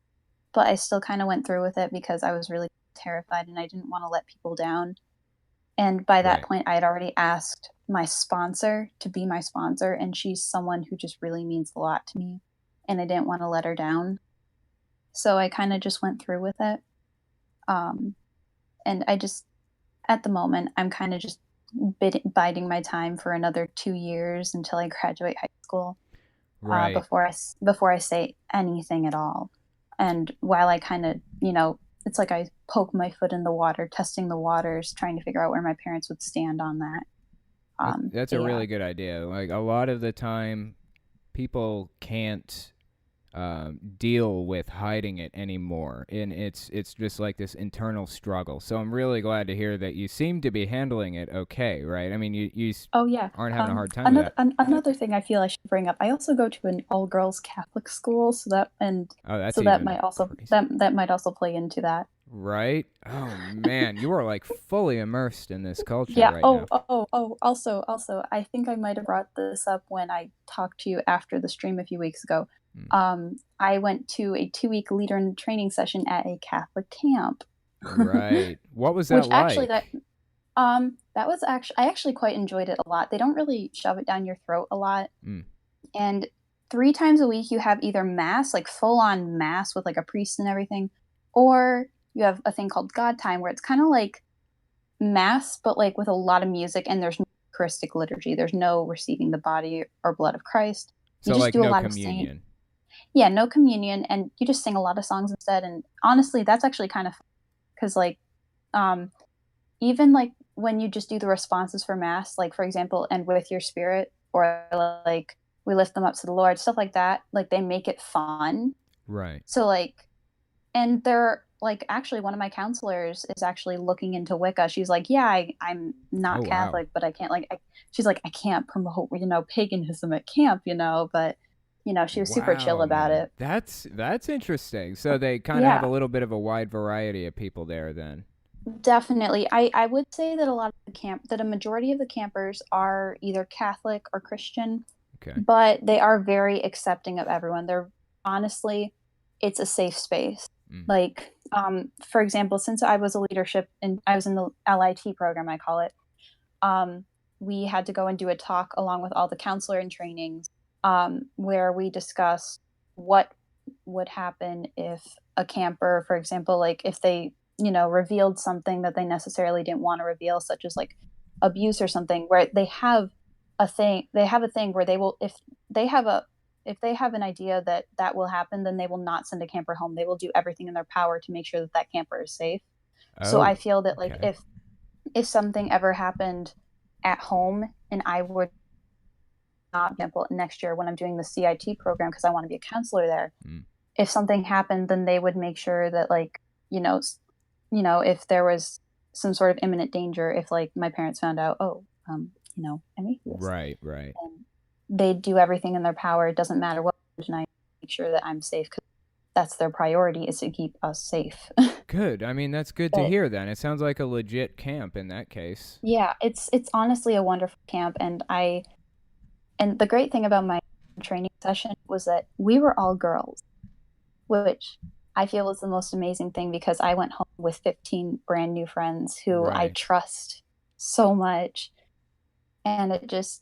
C: But I still kind of went through with it because I was really terrified and I didn't want to let people down. And by that
A: Right.
C: point, I had already asked my sponsor to be my sponsor, and she's someone who just really means a lot to me. And I didn't want to let her down. So I kind of just went through with it. Um, and at the moment, I'm kind of just biding my time for another 2 years until I graduate high school,
A: Right.
C: before I say anything at all. And while I kind of, it's like I poke my foot in the water, testing the waters, trying to figure out where my parents would stand on that.
A: That's
C: But
A: a
C: yeah.
A: really good idea. Like a lot of the time, people can't deal with hiding it anymore, and it's just like this internal struggle. So I'm really glad to hear that you seem to be handling it okay, right? I mean, you
C: Oh yeah.
A: aren't having a hard time with that.
C: Another thing I feel I should bring up. I also go to an all girls Catholic school,
A: Oh, that's
C: so that
A: even
C: might also
A: crazy.
C: that might also play into that.
A: Right? Oh man, you are like fully immersed in this culture
C: Yeah.
A: right now.
C: Also, I think I might have brought this up when I talked to you after the stream a few weeks ago.
A: Hmm.
C: I went to a 2-week leader in training session at a Catholic camp.
A: Right. What was
C: Which
A: that
C: actually
A: like?
C: that was actually I actually quite enjoyed it a lot. They don't really shove it down your throat a lot.
A: Mm.
C: And 3 times a week you have either mass, like full on mass with like a priest and everything, or you have a thing called God time where it's kind of like mass but like with a lot of music, and there's no Eucharistic liturgy. There's no receiving the body or blood of Christ. You
A: So
C: just
A: like
C: do a
A: no
C: lot of singing.
A: communion.
C: Yeah, no communion, and you just sing a lot of songs instead. And honestly, that's actually kind of because like um even like when you just do the responses for mass, like for example, and with your spirit, or like we lift them up to the Lord, stuff like that, like they make it fun.
A: Right.
C: So like, and they're like, actually one of my counselors is actually looking into Wicca. She's like, yeah, I'm not
A: Oh wow.
C: Catholic, but I can't she's like, I can't promote, paganism at camp, but she was super chill
A: Wow,
C: about
A: man.
C: it.
A: That's interesting. So they kind of have a
C: Yeah,
A: little bit of a wide variety of people there then.
C: definitely. I would say that a majority of the campers are either Catholic or Christian,
A: Okay.
C: but they are very accepting of everyone. They're honestly, it's a safe space.
A: Mm.
C: Like, for example, since I was a leadership and I was in the LIT program, I call it, we had to go and do a talk along with all the counselor in trainings, where we discussed what would happen if a camper, for example, like if they, revealed something that they necessarily didn't want to reveal, such as like abuse or something, where they have a thing where they will, if they have an idea that that will happen, then they will not send a camper home. They will do everything in their power to make sure that that camper is safe. So I
A: Oh,
C: feel that like
A: okay.
C: if something ever happened at home and I would not, for example, next year when I'm doing the CIT program because I want to be a counselor there,
A: Mm.
C: if something happened, then they would make sure that like, if there was some sort of imminent danger, if like my parents found out, I'm atheist,
A: Right, right.
C: then they'd do everything in their power. It doesn't matter what, and I make sure that I'm safe because that's their priority, is to keep us safe.
A: Good. I mean, that's good to
C: But
A: hear then. It sounds like a legit camp in that case.
C: yeah, it's honestly a wonderful camp, and the great thing about my training session was that we were all girls, which I feel was the most amazing thing because I went home with 15 brand new friends who I
A: Right.
C: trust so much, and it's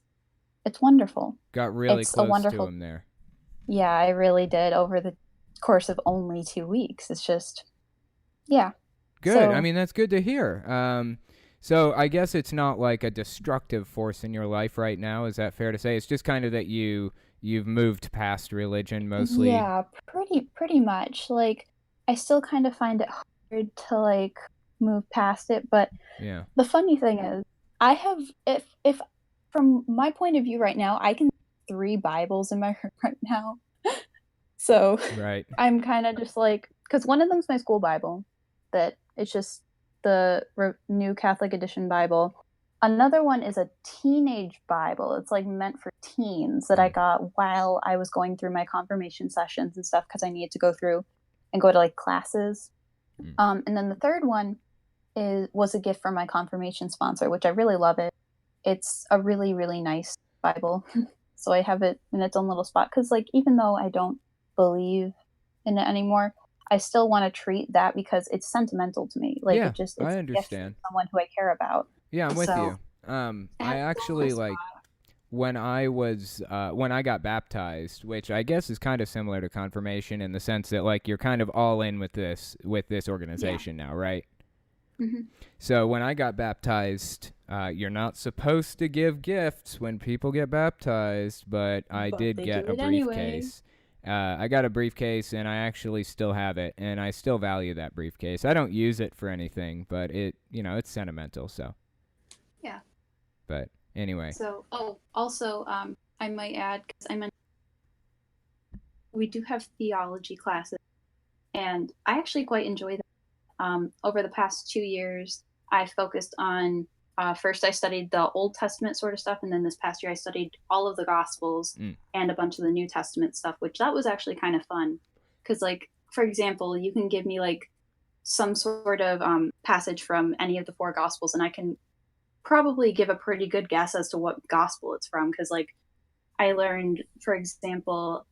C: wonderful.
A: Got really
C: It's a
A: close to
C: wonderful,
A: him there.
C: yeah, I really did over the course of only 2 weeks. It's just, yeah.
A: Good. I
C: So
A: mean, that's good to hear. So I guess it's not like a destructive force in your life right now. Is that fair to say? It's just kind of that you've moved past religion mostly.
C: yeah, pretty much. Like I still kind of find it hard to like move past it, but
A: Yeah.
C: the funny thing is, I have, if from my point of view right now, I can see 3 Bibles in my room right now. So
A: Right.
C: I'm kind of just like, because one of them's my school Bible, that it's just the New Catholic Edition Bible. Another one is a teenage Bible. It's like meant for teens that I
A: Mm.
C: got while I was going through my confirmation sessions and stuff because I needed to go through and go to like classes.
A: Mm.
C: And then the third one was a gift from my confirmation sponsor, which I really love it. It's a really, really nice Bible. So I have it in its own little spot because like even though I don't believe in it anymore, I still want to treat that because it's sentimental to me. Like
A: Yeah,
C: it's
A: I
C: a gift from
A: understand.
C: someone who I care about.
A: Yeah, I'm with
C: So
A: you.
C: it
A: I
C: has its own
A: actually
C: little
A: like
C: spot.
A: when I got baptized, which I guess is kind of similar to confirmation in the sense that like you're kind of all in with this
C: Yeah.
A: organization now, right?
C: Hmm.
A: So when I got baptized, you're not supposed to give gifts when people get baptized, but I
C: But
A: did
C: they
A: get
C: do
A: a
C: it anyway.
A: briefcase. I got a briefcase, and I actually still have it, and I still value that briefcase. I don't use it for anything, but it's sentimental. So,
C: Yeah.
A: but anyway,
C: So, also, I might add, because we do have theology classes, and I actually quite enjoy that. Over the past 2 years, I focused on, first I studied the Old Testament sort of stuff, and then this past year I studied all of the Gospels
A: mm,
C: and a bunch of the New Testament stuff, which that was actually kind of fun. Because, like, for example, you can give me like some sort of passage from any of the 4 Gospels, and I can probably give a pretty good guess as to what gospel it's from. Because, like, I learned, for example,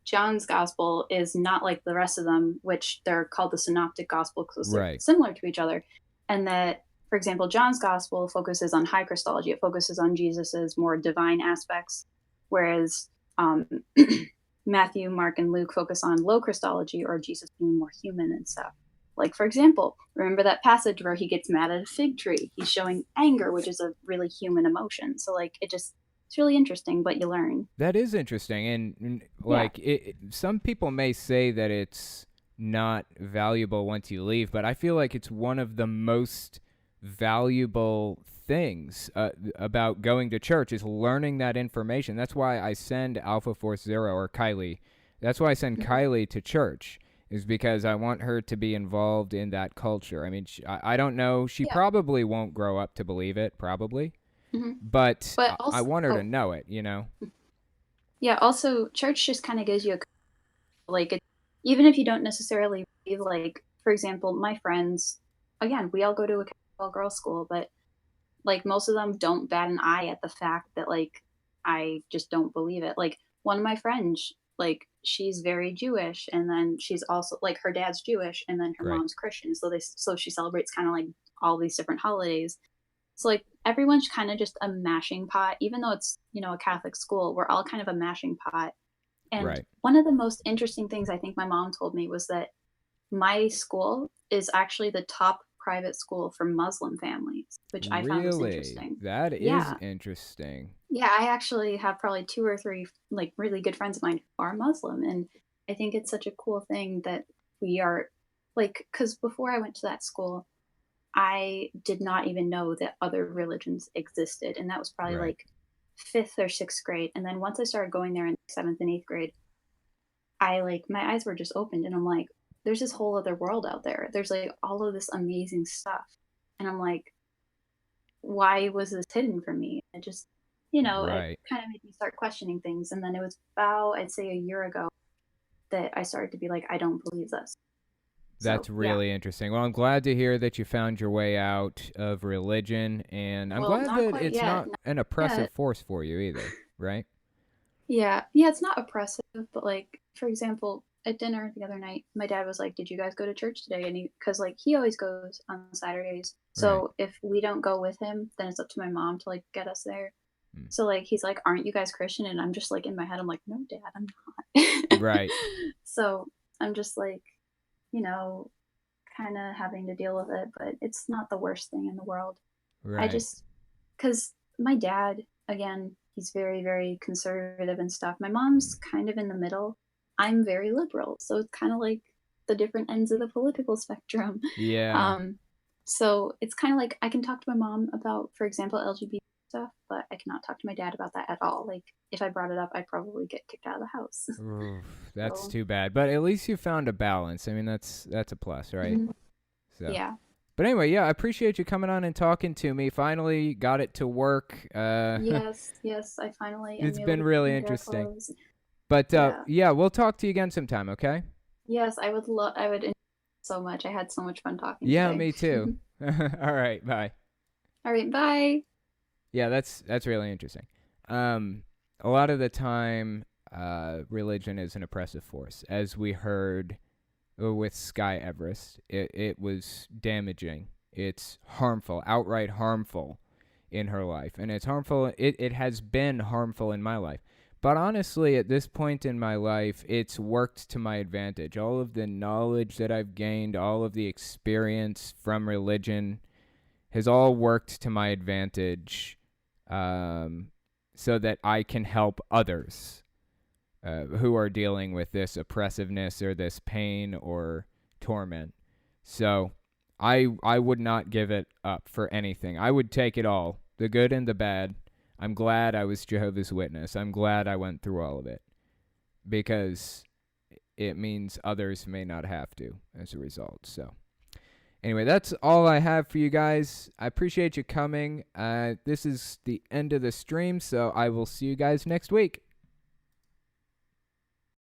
C: John's gospel is not like the rest of them, which they're called the synoptic gospel because they're
A: right,
C: similar to each other. And that, for example, John's gospel focuses on high Christology. It focuses on Jesus's more divine aspects, whereas um, Matthew, Mark, and Luke focus on low Christology or Jesus being more human and stuff. Like, for example, remember that passage where he gets mad at a fig tree? He's showing anger, which is a really human emotion. So, like, it's really interesting, but you learn.
A: that is interesting, and
C: Yeah.
A: like some people may say that it's not valuable once you leave, but I feel like it's one of the most valuable things about going to church is learning that information. That's why I send Alpha Force Zero or Kylie. That's why I send Kylie to church, is because I want her to be involved in that culture. I mean, I don't know. She
C: Yeah.
A: probably won't grow up to believe it, probably.
C: Mm-hmm.
A: But
C: But
A: I
C: also,
A: want her to know it, you know?
C: yeah, also, church just kind of gives you even if you don't necessarily believe, like, for example, my friends, again, we all go to a all-girls school, but, like, most of them don't bat an eye at the fact that, like, I just don't believe it. Like, one of my friends, like, she's very Jewish, and then she's also like her dad's Jewish, and then her
A: Right.
C: mom's Christian. So she celebrates kind of like all these different holidays. So like everyone's kind of just a mashing pot, even though it's, you know, a Catholic school, we're all kind of a mashing pot. And
A: Right.
C: one of the most interesting things I think my mom told me was that my school is actually the top private school for Muslim families, which I found was
A: Really?
C: interesting.
A: That is
C: Yeah.
A: interesting.
C: Yeah, I actually have probably 2 or 3 like really good friends of mine who are Muslim, and I think it's such a cool thing that we are like, because before I went to that school, I did not even know that other religions existed, and that was probably
A: Right.
C: like 5th or 6th grade. And then once I started going there in 7th and 8th grade, I like my eyes were just opened, and I'm like, there's this whole other world out there. There's like all of this amazing stuff, and I'm like, why was this hidden from me? It just, you know, it
A: Right.
C: kind of made me start questioning things. And then it was about, I'd say, a year ago that I started to be like, I don't believe this.
A: That's
C: So yeah.
A: really interesting. Well, I'm glad to hear that you found your way out of religion, and I'm
C: Well,
A: glad
C: not
A: that
C: quite
A: it's
C: yet.
A: not
C: Not
A: an oppressive
C: yet.
A: force for you either, right?
C: Yeah. Yeah, it's not oppressive, but like, for example, at dinner the other night, my dad was like, "Did you guys go to church today?" And because like he always goes on Saturdays.
A: Right.
C: So if we don't go with him, then it's up to my mom to like get us there.
A: Mm.
C: So like he's like, "Aren't you guys Christian?" And I'm just like in my head, I'm like, "No, Dad, I'm not."
A: Right.
C: So I'm just like, you know, kind of having to deal with it, but it's not the worst thing in the world. I
A: Right.
C: just, because my dad, again, he's very, very conservative and stuff. My mom's kind of in the middle. I'm very liberal. So it's kind of like the different ends of the political spectrum.
A: Yeah.
C: So it's kind of like I can talk to my mom about, for example, LGBT stuff, but I cannot talk to my dad about that at all. Like if I brought it up, I'd probably get kicked out of the house.
A: Oof, that's
C: So,
A: too bad. But at least you found a balance. I mean, that's a plus, right?
C: mhm.
A: So.
C: Yeah.
A: But anyway, yeah, I appreciate you coming on and talking to me. Finally got it to work.
C: Yes, I finally am
A: It's
C: able
A: been
C: to
A: really
C: wear
A: interesting.
C: clothes.
A: But
C: Yeah.
A: yeah, we'll talk to you again sometime, okay?
C: Yes, I would love. I would enjoy it so much. I had so much fun talking
A: Yeah,
C: today.
A: me too. All right, bye.
C: All right, bye.
A: Yeah, that's really interesting. A lot of the time, religion is an oppressive force. As we heard with Sky Everest, it was damaging. It's harmful, outright harmful in her life. And it's harmful. It has been harmful in my life. But honestly, at this point in my life, it's worked to my advantage. All of the knowledge that I've gained, all of the experience from religion has all worked to my advantage, so that I can help others who are dealing with this oppressiveness or this pain or torment. So I would not give it up for anything. I would take it all, the good and the bad. I'm glad I was Jehovah's Witness. I'm glad I went through all of it, because it means others may not have to as a result. So anyway, that's all I have for you guys. I appreciate you coming. This is the end of the stream, so I will see you guys next week.